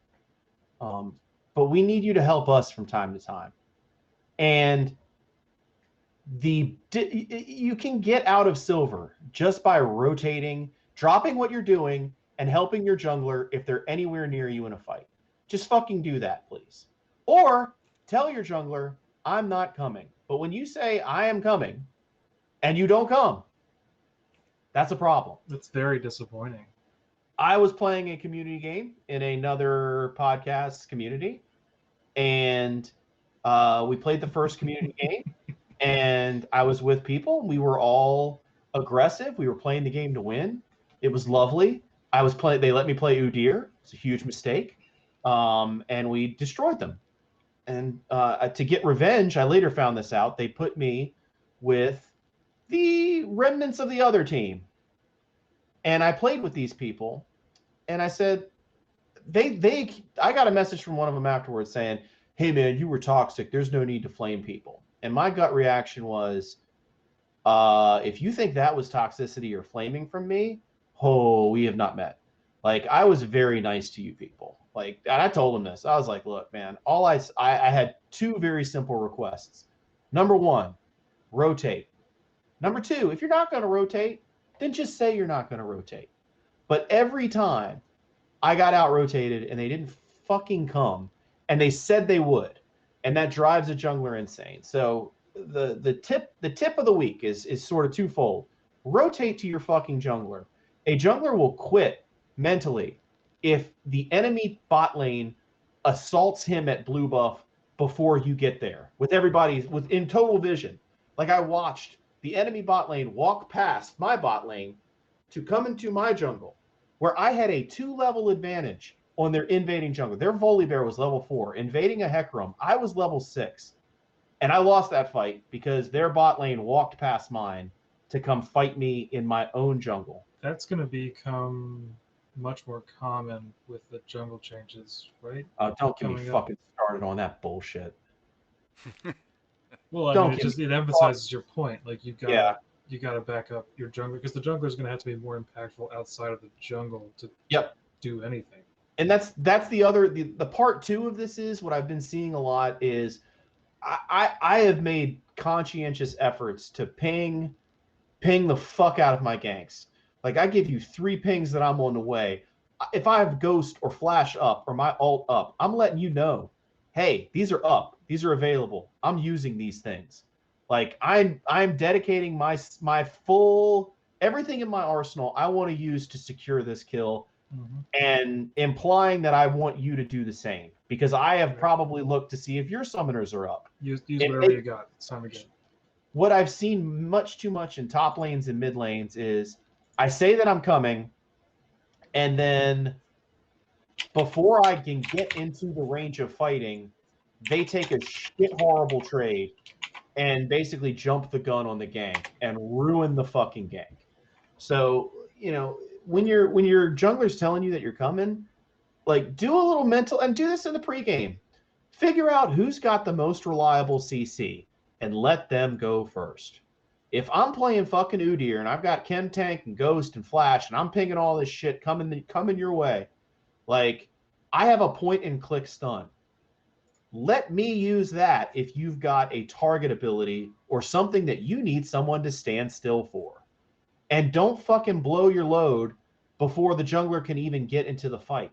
Um, but we need you to help us from time to time. And you can get out of silver just by rotating, dropping what you're doing, and helping your jungler if they're anywhere near you in a fight. Just fucking do that, please. Or tell your jungler, I'm not coming. But when you say I am coming and you don't come, that's a problem. that's very disappointing. I was playing a community game in another podcast community, and we played the first community game, and I was with people. We were all aggressive. We were playing the game to win. It was lovely. I was playing. They let me play Udyr. It's a huge mistake, and we destroyed them. And to get revenge, I later found this out. They put me with the remnants of the other team, and I played with these people. And I said, I got a message from one of them afterwards saying, "Hey man, you were toxic. There's no need to flame people." And my gut reaction was, if you think that was toxicity or flaming from me, oh, we have not met. Like I was very nice to you people. Like, and I told him this. I was like, look, man, I had two very simple requests. Number one, rotate. Number two, if you're not going to rotate, then just say you're not going to rotate. But every time I got out rotated and they didn't fucking come, and they said they would, and that drives a jungler insane. So the tip of the week is sort of twofold. Rotate to your fucking jungler. A jungler will quit mentally if the enemy bot lane assaults him at blue buff before you get there with everybody within total vision. Like I watched the enemy bot lane walk past my bot lane to come into my jungle where I had a 2-level advantage on their invading jungle. Their Volibear was level 4. Invading a Hecarim, I was level 6. And I lost that fight because their bot lane walked past mine to come fight me in my own jungle. That's going to become much more common with the jungle changes, right? Don't get me Coming up. fucking started on that bullshit. Well, I mean, Don't get me it started. emphasizes your point. Like Yeah. you gotta back up your jungler because the jungler is going to have to be more impactful outside of the jungle to Yep. do anything. And that's the part two of this is what I've been seeing a lot is I have made conscientious efforts to ping the fuck out of my ganks. Like I give you 3 pings that I'm on the way. If I have ghost or flash up or my ult up, I'm letting you know, hey, these are up. These are available. I'm using these things. Like I'm dedicating my full everything in my arsenal I want to use to secure this kill Mm-hmm. and implying that I want you to do the same because I have probably looked to see if your summoners are up. Use whatever you got. It's time to get. What I've seen much too much in top lanes and mid lanes is I say that I'm coming, and then before I can get into the range of fighting, they take a shit horrible trade and basically jump the gun on the gank and ruin the fucking gank. So, when your jungler's telling you that you're coming, like do a little mental and do this in the pregame. Figure out who's got the most reliable CC and let them go first. If I'm playing fucking Udyr and I've got Chem Tank and Ghost and Flash and I'm pinging all this shit coming your way, like I have a point and click stun. Let me use that if you've got a target ability or something that you need someone to stand still for. And don't fucking blow your load before the jungler can even get into the fight.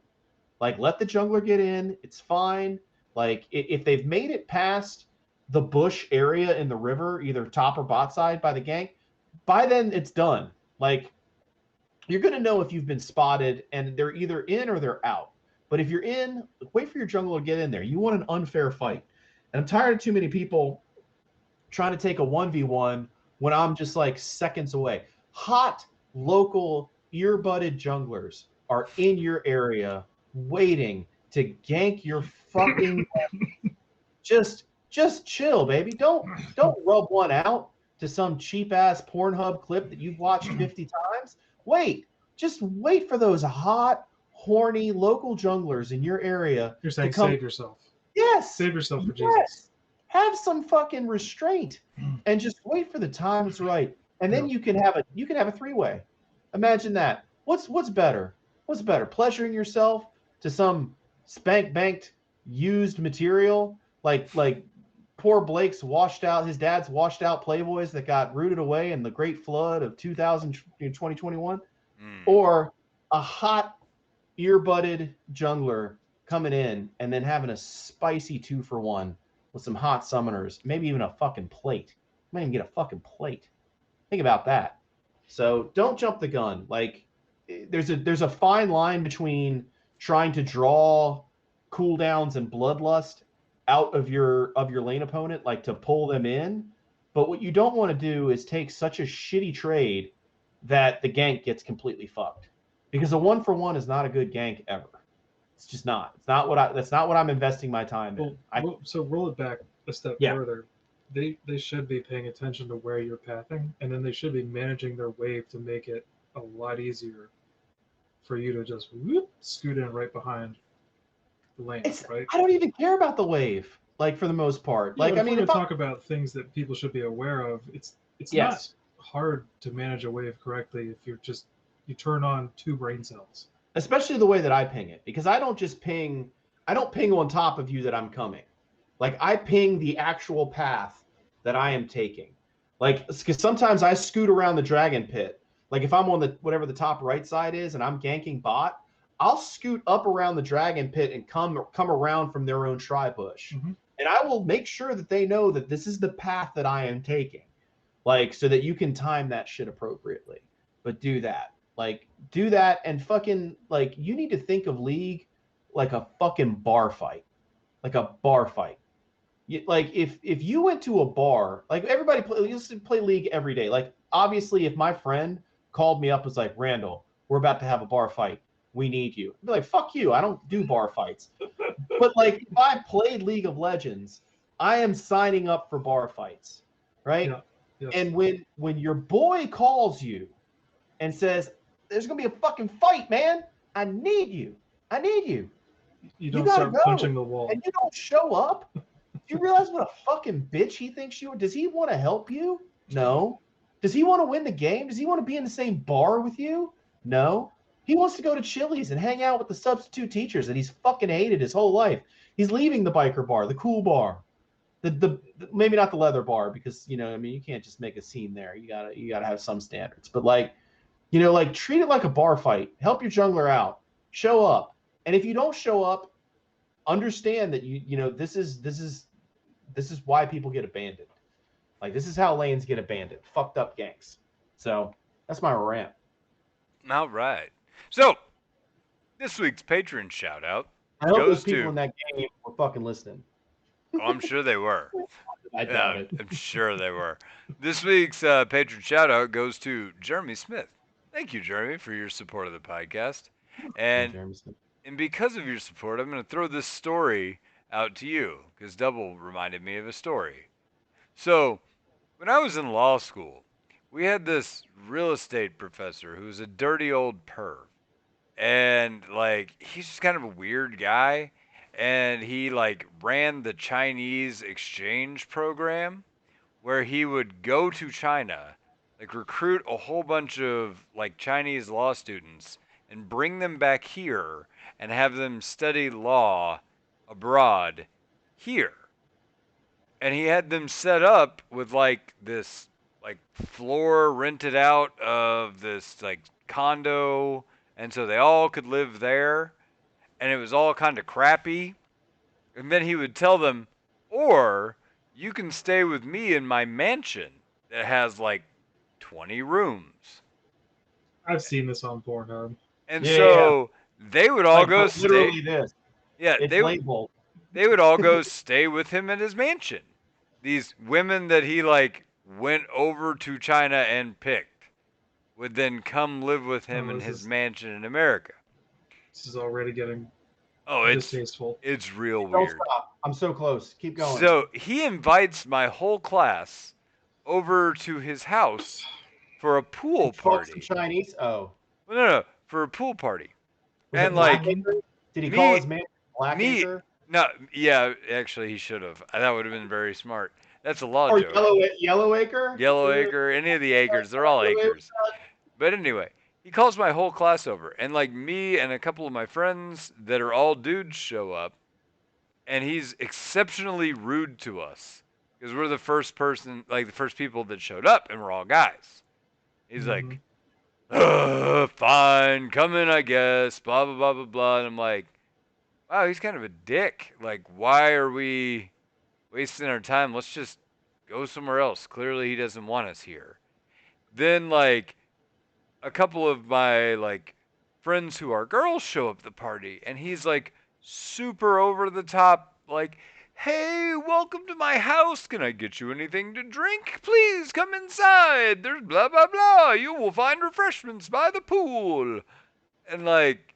Like, let the jungler get in. It's fine. Like, if they've made it past the bush area in the river, either top or bot side by the gank, by then it's done. Like, you're going to know if you've been spotted and they're either in or they're out. But if you're in, wait for your jungler to get in there. You want an unfair fight. And I'm tired of too many people trying to take a 1v1 when I'm just like seconds away. Hot, local, earbudded junglers are in your area waiting to gank your fucking just chill, baby. Don't rub one out to some cheap ass Pornhub clip that you've watched 50 times. Just wait for those hot, horny local junglers in your area You're saying to come. save yourself. Yes. Save yourself for yes. Jesus. Have some fucking restraint and just wait for the time it's right. And then you can have a 3-way. Imagine that. What's better? What's better? Pleasuring yourself to some spank banked used material like poor Blake's his dad's washed out Playboys that got rooted away in the great flood of 2021, or a hot earbudded jungler coming in and then having a spicy 2-for-1 with some hot summoners, maybe even a fucking plate. Might even get a fucking plate. Think about that. So don't jump the gun. Like there's a fine line between trying to draw cooldowns and bloodlust out of your lane opponent, like to pull them in. But what you don't want to do is take such a shitty trade that the gank gets completely fucked. Because a 1-for-1 is not a good gank ever. It's just not. That's not what I'm investing my time in. So roll it back a step further. They should be paying attention to where you're pathing, and then they should be managing their wave to make it a lot easier for you to just scoot in right behind the lane. Right? I don't even care about the wave, like for the most part. Yeah, like I mean, if talk about things that people should be aware of, it's not hard to manage a wave correctly if you turn on 2 brain cells. Especially the way that I ping it, because I don't ping on top of you that I'm coming. Like I ping the actual path that I am taking. Like, because sometimes I scoot around the dragon pit. Like if I'm on whatever the top right side is and I'm ganking bot, I'll scoot up around the dragon pit and come around from their own tri-bush. Mm-hmm. And I will make sure that they know that this is the path that I am taking. Like, so that you can time that shit appropriately. But do that. Like, do that and fucking, like, you need to think of League like a fucking bar fight. Like a bar fight. Like, if you went to a bar, like, everybody used to play League every day. Like, obviously, if my friend called me up and was like, Randall, we're about to have a bar fight. We need you. I'd be like, fuck you. I don't do bar fights. But, like, if I played League of Legends, I am signing up for bar fights, right? Yeah. Yes. And when your boy calls you and says, "There's gonna be a fucking fight, man. I need you. I need you." You You don't gotta start go, punching the wall. and you don't show up. Do you realize what a fucking bitch he thinks you are? Does he want to help you? No. Does he want to win the game? Does he want to be in the same bar with you? No. He wants to go to Chili's and hang out with the substitute teachers that he's fucking hated his whole life. He's leaving the biker bar, the cool bar, the maybe not the leather bar, because I mean, you can't just make a scene there. You gotta have some standards. But like, like, treat it like a bar fight. Help your jungler out. Show up. And if you don't show up, understand that this is why people get abandoned. Like, this is how lanes get abandoned. Fucked up ganks. So that's my rant. All right. So this week's patron shout out I hope those goes people to. in that game were fucking listening. Oh, I'm sure they were. I doubt Yeah, it. I'm sure they were. This week's patron shout out goes to Jeremy Smith. Thank you, Jeremy, for your support of the podcast. And Jeremy Smith. and because of your support, I'm going to throw this story out to you because Double reminded me of a story. So, when I was in law school, we had this real estate professor who was a dirty old perv. And like he's just kind of a weird guy and he like ran the Chinese exchange program where he would go to China, like recruit a whole bunch of like Chinese law students and bring them back here and have them study law abroad here. And he had them set up with like this like floor rented out of this like condo, and so they all could live there, and it was all kind of crappy. And then he would tell them, or you can stay with me in my mansion that has like 20 rooms. I've seen this on Pornhub. And Yeah. so they would all Like, go literally stay. this. Yeah, It's labeled. they would all go stay with him at his mansion. These women that he like went over to China and picked would then come live with him Oh, in this his is mansion in America. this is already getting Oh, distasteful. it's real Don't weird. stop. I'm so close. Keep going. So he invites my whole class over to his house for a pool And fuck some party. Chinese. Oh, Well, no, for a pool party. was it And like Blackacre? Did he call me, his man me, Blackacre? no, yeah, actually he should have. That would have been very smart. That's a law Or joke. Yellow Acre? Yellow Acre, any of the acres, they're all acres. But anyway, he calls my whole class over, and like me and a couple of my friends that are all dudes show up, and he's exceptionally rude to us because we're the first person, like the first people that showed up, and we're all guys. He's like, fine, come in, I guess, blah, blah, blah, blah, blah. And I'm like, wow, he's kind of a dick. Like, why are we wasting our time? Let's just go somewhere else. Clearly, he doesn't want us here. Then, like, a couple of my like friends who are girls show up at the party, and he's like super over the top, like, hey, welcome to my house, can I get you anything to drink? Please come inside, there's blah blah blah, you will find refreshments by the pool. And like,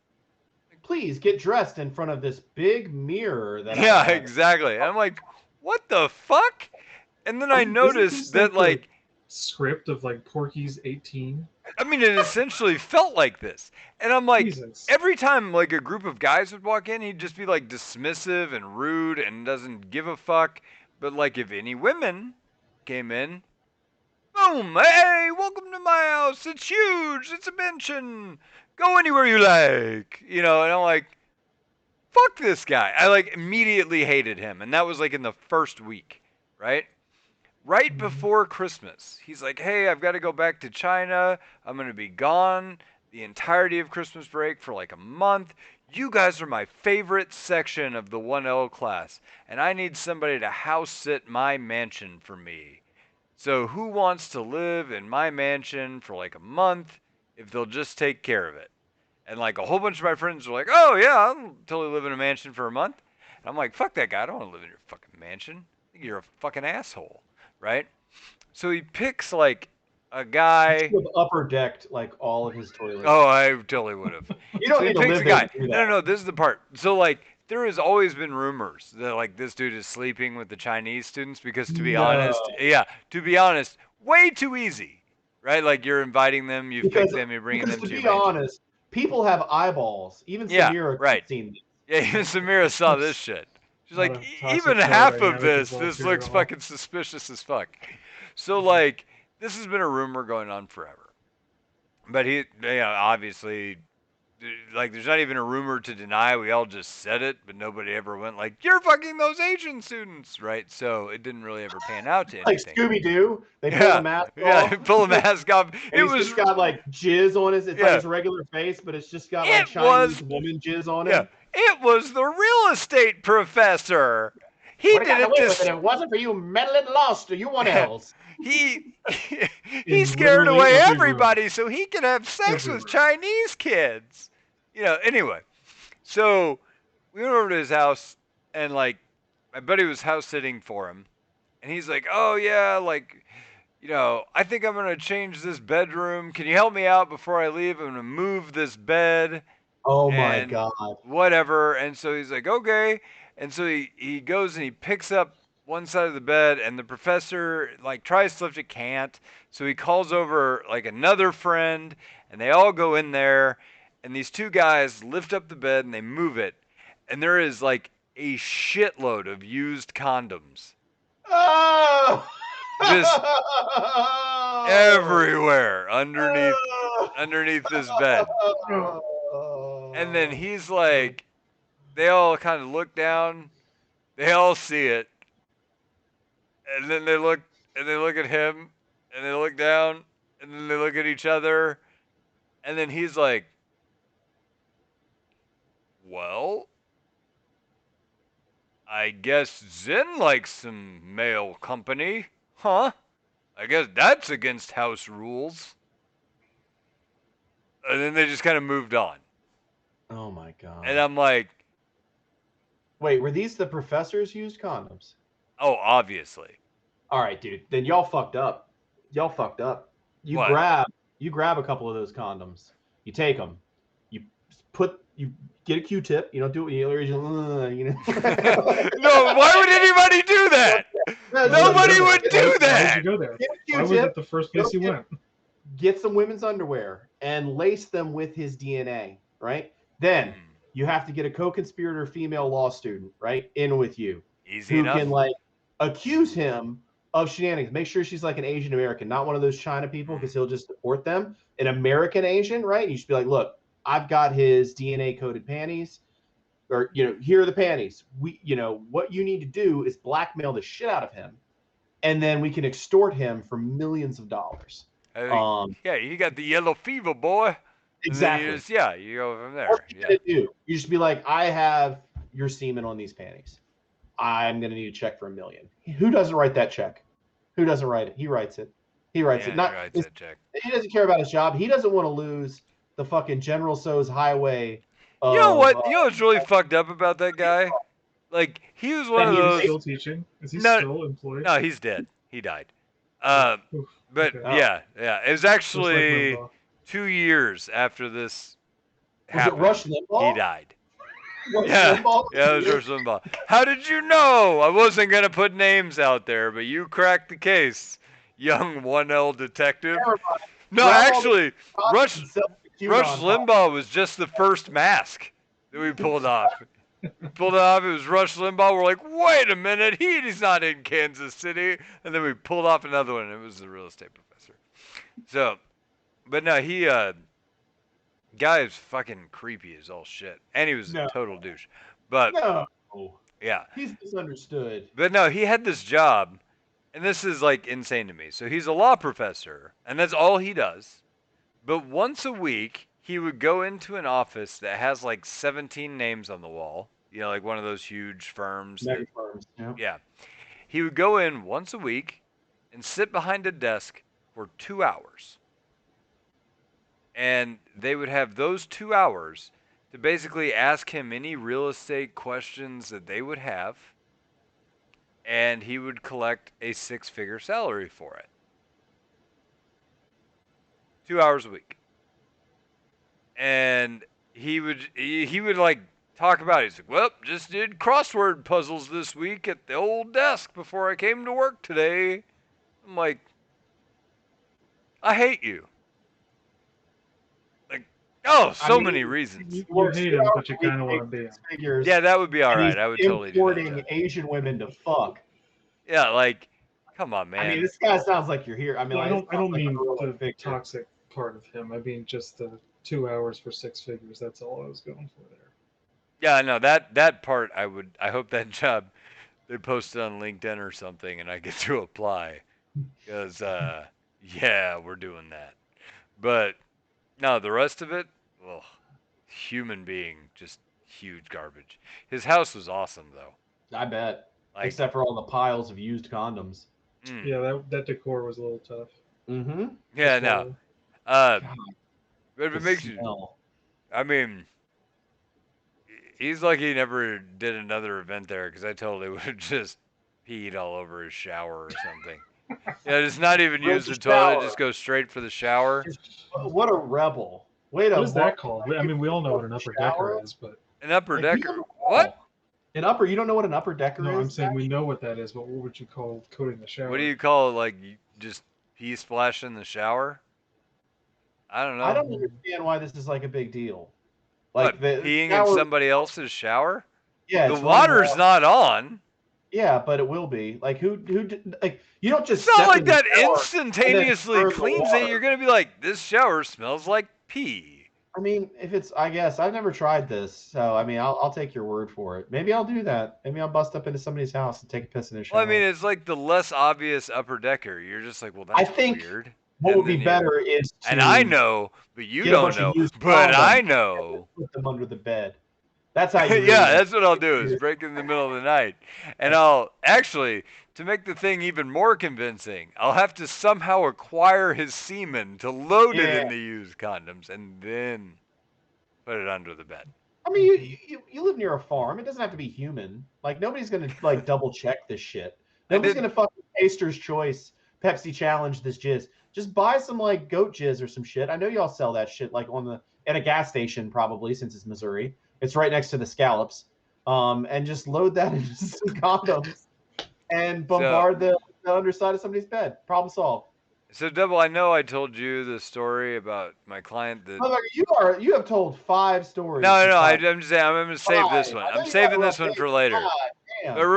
Please get dressed in front of this big mirror that I yeah, have. exactly. And I'm like, what the fuck? And then I Isn't noticed this that like like script of like Porky's 18? I mean, it essentially felt like this. And I'm like, Jesus. every time like a group of guys would walk in, he'd just be like dismissive and rude and doesn't give a fuck. But like if any women came in, boom, hey, welcome to my house. It's huge. It's a mansion. Go anywhere you like. And I'm like, fuck this guy. I like immediately hated him. And that was like in the first week, right? Right Mhm. before Christmas. He's like, hey, I've got to go back to China. I'm going to be gone the entirety of Christmas break for like a month. You guys are my favorite section of the 1L class, and I need somebody to house sit my mansion for me. So, who wants to live in my mansion for like a month if they'll just take care of it? And like a whole bunch of my friends were like, oh, yeah, I'll totally live in a mansion for a month. And I'm like, fuck that guy. I don't want to live in your fucking mansion. I think you're a fucking asshole, right? So he picks like a You should guy. have upper decked like all of his toilets. Oh, I totally would have. You don't So he need to picks live a there guy. to do No, no, that. no. This is the part. So like, there has always been rumors that like this dude is sleeping with the Chinese students because to be honest, No. yeah, to be honest, way too easy, right? Like you're inviting them, you pick Because them, you're bringing them to to your be mansion. honest, people have eyeballs. Even Yeah, Samira could have right. seen this. Yeah, even Samira saw this shit. She's A lot like, of Even toxic power half of dynamic this, involved this here. looks fucking suspicious as fuck. So Mhm. like, this has been a rumor going on forever. But obviously, like, there's not even a rumor to deny. We all just said it, but nobody ever went like, "You're fucking those Asian students," right? So it didn't really ever pan out to Like anything. Scooby Doo, they pull the Yeah, mask yeah. off, Pull a mask off. and he's just got like jizz on his. It's like Yeah. his regular face, but it's just got like It Chinese was woman jizz on Yeah, him. it was the real estate professor. He Would have did gotten it away to with it if it wasn't for you meddling lost or you one else. he he In scared literally away every room. everybody so he could have sex Every with room. Chinese kids. Anyway. So we went over to his house and like my buddy was house sitting for him and he's like, "Oh yeah, like I think I'm going to change this bedroom. Can you help me out before I leave? I'm going to move this bed." Oh my And god! whatever. And so he's like, okay. And so he goes and he picks up one side of the bed, and the professor like tries to lift it, can't. So he calls over like another friend, and they all go in there, and these two guys lift up the bed and they move it, and there is like a shitload of used condoms Oh! just Oh! everywhere underneath this bed. And then he's like, they all kind of look down, they all see it, and then they look at him, and they look down, and then they look at each other, and then he's like, well, I guess Zen likes some male company, huh? I guess that's against house rules. And then they just kind of moved on. Oh my god! And I'm like, Wait, were these the professors used condoms? oh, obviously. All right, dude. Then y'all fucked up. Y'all fucked up. You What? grab a couple of those condoms. You take them. You get a Q-tip. You don't do it. No, why would anybody do that? Nobody would do Why that. did you go there? Get a Why was Q-tip. it the first place you went? Get some women's underwear and lace them with his DNA. Right. Then you have to get a co-conspirator female law student, right, in with you, Easy who enough. can like accuse him of shenanigans. Make sure she's like an Asian American, not one of those China people, because he'll just deport them. An American Asian, right? You should be like, look, I've got his DNA coded panties, or here are the panties. What you need to do is blackmail the shit out of him, and then we can extort him for millions of dollars. Yeah, you got the yellow fever, boy. Exactly. And then you go from there. What you gotta do? You just be like, I have your semen on these panties. I'm gonna need a check for $1 million. Who doesn't write that check? Who doesn't write it? He writes it. He writes it. Not that check. He doesn't care about his job. He doesn't want to lose the fucking General So's highway. You know what? You know what's really fucked up about that guy? Like, he was one of Is he those. still teaching? Is he No, still employed? No, he's dead. He died. Oof, But okay. yeah. It was Just like actually Limbaugh. 2 years after this Was it happened. Rush Limbaugh? He died. Rush Yeah, Limbaugh? yeah, it was Rush Limbaugh. How did you know? I wasn't gonna put names out there, but you cracked the case, young 1L detective. Everybody. No, Grab all the actually, shots and sell the Rush QAnon Limbaugh was just the first mask that we pulled off. We pulled it off. It was Rush Limbaugh. We're like, wait a minute, he's not in Kansas City. And then we pulled off another one. And it was the real estate professor. So, but no, guy is fucking creepy as all shit, and he was a total douche. But No. yeah, He's misunderstood. but no, he had this job, and this is like insane to me. So he's a law professor, and that's all he does. But once a week, he would go into an office that has like 17 names on the wall. Like one of those huge firms. Mega firms. Yeah. Yeah. He would go in once a week and sit behind a desk for 2 hours. And they would have those 2 hours to basically ask him any real estate questions that they would have. And he would collect a 6-figure salary for it. 2 hours a week. And he would like talk about it. He's like, well, just did crossword puzzles this week at the old desk before I came to work today. I'm like, I hate you. Like, oh, I so many mean, reasons. he You works hate 2 him, hours but you a week, kind of want to makes be him. 6 figures, Yeah, that would be all and he's right. I would totally do that. importing Asian women to fuck. Yeah, like, come on, I mean, man. this guy sounds like you're here. I mean, No, I like, this don't. I sounds don't like a mean heroic the figure. toxic part of him. I mean just the 2 hours for 6 figures. That's all I was going for there. Yeah, no, that part I would. I hope that job they posted on LinkedIn or something, and I get to apply. Because yeah, we're doing that. But no, the rest of it, ugh, human being, just huge garbage. His house was awesome though. I bet. Like, Except for all the piles of used condoms. mm, Yeah, that decor was a little tough Mm-hmm. to yeah, no. swallow. God, But if the it makes you, smell. I mean, he's lucky he never did another event there because I totally would have just peed all over his shower or something. Yeah, just not even Where's use the the toilet, shower? just go straight for the shower. Just, what a rebel. Way to What is that mark called? I mean, we all know what an upper shower. decker is, but An upper Like, you decker. don't What? know. An upper, you don't know what an upper decker no, I'm is? saying we know what that is. But what would you call coating the What do shower? you call it? Like, just pee splash in the shower? I don't I know. don't understand why this is like a big deal. Like What, the peeing in shower, somebody else's shower? yeah, The it's running water's water. not on. Yeah, but it will be. Like like you don't It's just not step like in the that shower and then instantaneously burn the cleans it. water. You're going to be like, this shower smells like pee. I mean, if it's, I guess I've never tried this, so I mean, I'll take your word for it. Maybe I'll do that. Maybe I'll bust up into somebody's house and take a piss in a Well, I mean, shower. it's like the less obvious upper decker. You're just like, well, I that's think weird. what And would be then you, better is and I to know, but you get a don't bunch of know, used but condoms I and know. put them under the bed. That's how you really Yeah, want that's what I'll to do is do break in the middle of the night. And it. I'll actually, to make the thing even more convincing, I'll have to somehow acquire his semen to load it Yeah. in the used condoms and then put it under the bed. I mean, you live near a farm. It doesn't have to be human. Like nobody's gonna like double check this shit. I Nobody's did. gonna fucking Taster's Choice Pepsi challenge this jizz. Just buy some like goat jizz or some shit. I know y'all sell that shit like on the at a gas station probably since it's Missouri. It's right next to the scallops. And just load that into some condoms and So, bombard the underside of somebody's bed. Problem solved. so Double, I know I told you the story about my client that. Motherfucker, you have told 5 stories No, this no, podcast. I'm just saying I'm going to save 5. this one. I know I'm you got saving rough this one days. for later. God But damn. God damn.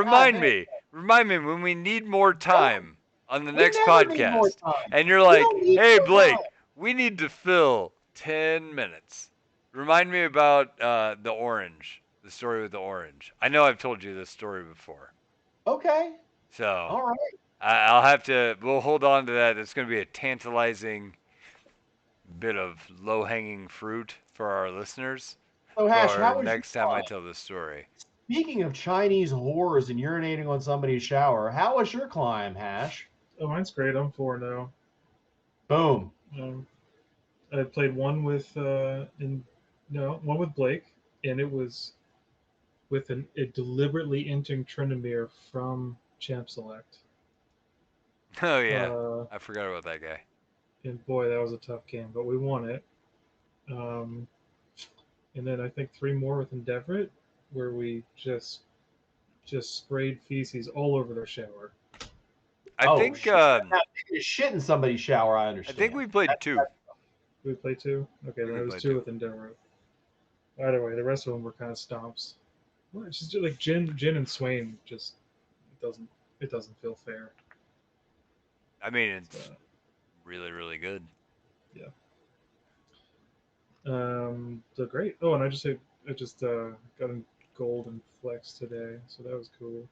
remind me when we need more Don't. time on the We next never need more podcast, time. and you're We like, don't need "Hey more time. Blake, we need to fill 10 minutes." Remind me about the orange, the story with the orange. I know I've told you this story before, Okay. so All right. I'll have to. We'll hold on to that. It's going to be a tantalizing bit of low-hanging fruit for our listeners So, Hash, for how was your next time I climb? tell this story. Speaking of Chinese whores and urinating on somebody's shower, how was your climb, Hash? Oh, mine's great. I'm 4-0. Boom. I played one with one with Blake, and it was with a deliberately inting Tryndamere from Champ Select. Oh yeah, Uh, I forgot about that guy. and boy, that was a tough game, but we won it. Um, and then I think 3 more with Endeavorit, where we just sprayed feces all over their shower. I Oh, think shit. Now, taking a shit in somebody's shower, I I understand. think we played 2. Did we play 2? Okay, then We it was played 2 2. with Endeavorit. Either way, the rest of them were kind of stomps. Well, it's just like Jin and Swain just it doesn't feel fair. I mean, it's So, really, really good. yeah. So great. Oh, and I just got a gold and flex today, so that was cool.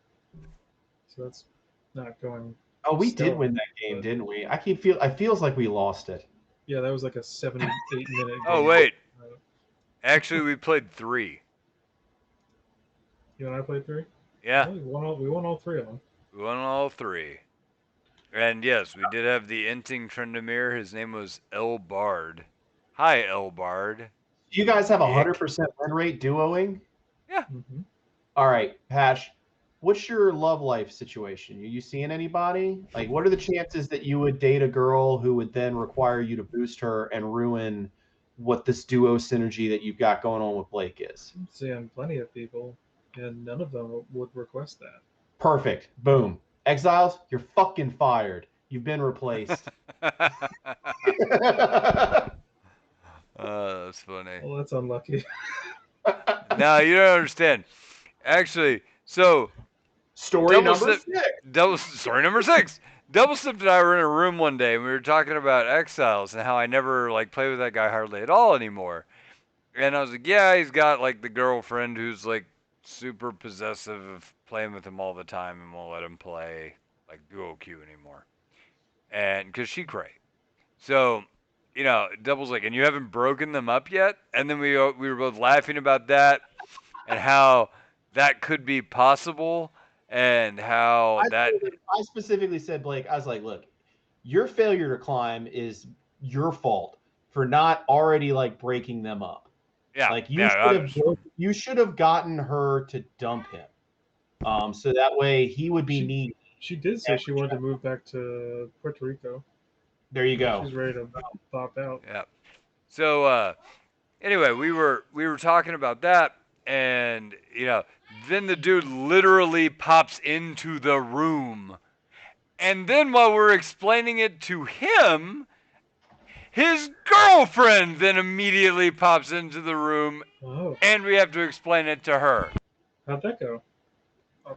So that's not going. Oh, we did stellar, win that game, but didn't we? It feels like we lost it. yeah, that was like a 78-minute game. Oh wait, Uh, actually we played 3. you and I played 3. Yeah, Well, we won all 3 of them. we won all 3. And yes, we did have the inting Tryndamere. His name was El Bard. Hi, El Bard. Do you guys have a Dick. 100% win rate duoing? Yeah. Mm-hmm. All right, Hash. What's your love life situation? Are you seeing anybody? Like, what are the chances that you would date a girl who would then require you to boost her and ruin what this duo synergy that you've got going on with Blake is? I'm seeing plenty of people, and none of them would request that. Perfect. Boom. Exiles, you're fucking fired. You've been replaced. That's funny. Well, that's unlucky. No, you don't understand. Actually, so Story double number sip, 6. story number 6. Double Sip and I were in a room one day and we were talking about Exiles and how I never like play with that guy hardly at all anymore. And I was like, yeah, he's got like the girlfriend who's like super possessive of playing with him all the time and won't let him play like duo queue anymore. And because she cray. So, Double's like, and you haven't broken them up yet? And then we were both laughing about that and how that could be possible and how that. I specifically said, Blake, I was like, look, your failure to climb is your fault for not already like breaking them up. Yeah, Like yeah, you should have gotten her to dump him. So that way he would be needy. She did say she wanted to move back to Puerto Rico. There you go. She's ready to pop out. Yeah. So anyway, we were talking about that, and then the dude literally pops into the room, and then while we're explaining it to him, his girlfriend then immediately pops into the room, Oh, and we have to explain it to her. how'd that go?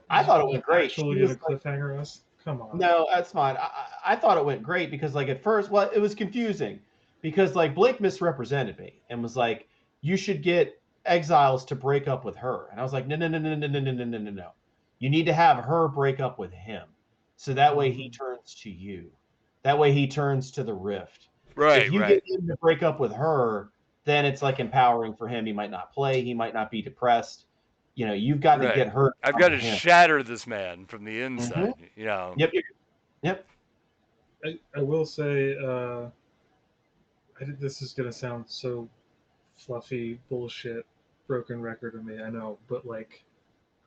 I thought it went great. Actually, She gonna was like, cliffhanger us? Come on. no, that's fine. I thought it went great because like at first, well, it was confusing because like Blake misrepresented me and was like, you should get Exiles to break up with her. And I was like, no, no, no, no, no, no, no, no, no, no, no. You need to have her break up with him. So that way he turns to you. That way he turns to the rift. Right, If you right. get him to break up with her, then it's like empowering for him. He might not play, he might not be depressed. You've got to Right. get her. I've got to shatter this man from the inside. Yep. Yep. I will say, this is gonna sound so fluffy bullshit, broken record of me. I know, but like,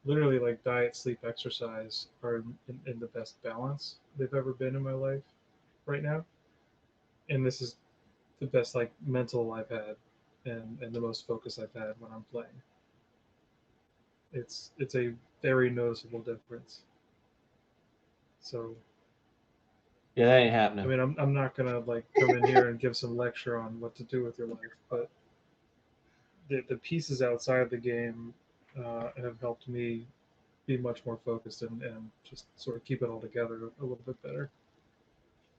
literally, like diet, sleep, exercise are in the best balance they've ever been in my life right now, and this is the best like mental I've had, and the most focus I've had when I'm playing. It's a very noticeable difference. So Yeah, that ain't I happening. mean, I'm not gonna like come in here and give some lecture on what to do with your life, but the pieces outside the game have helped me be much more focused and just sort of keep it all together a little bit better.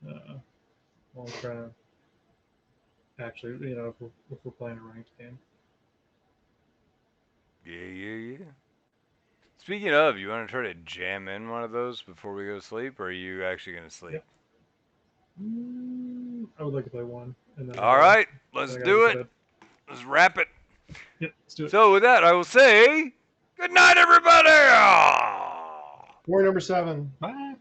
While I'm trying to actually, if we're playing a ranked game. Yeah. Speaking of, you want to try to jam in one of those before we go to sleep, or are you actually going to sleep? Yeah. I would like to play one. And then All right, let's do it. Let's wrap it. Yep, let's do it. So with that, I will say, good night, everybody. War number 7. Bye.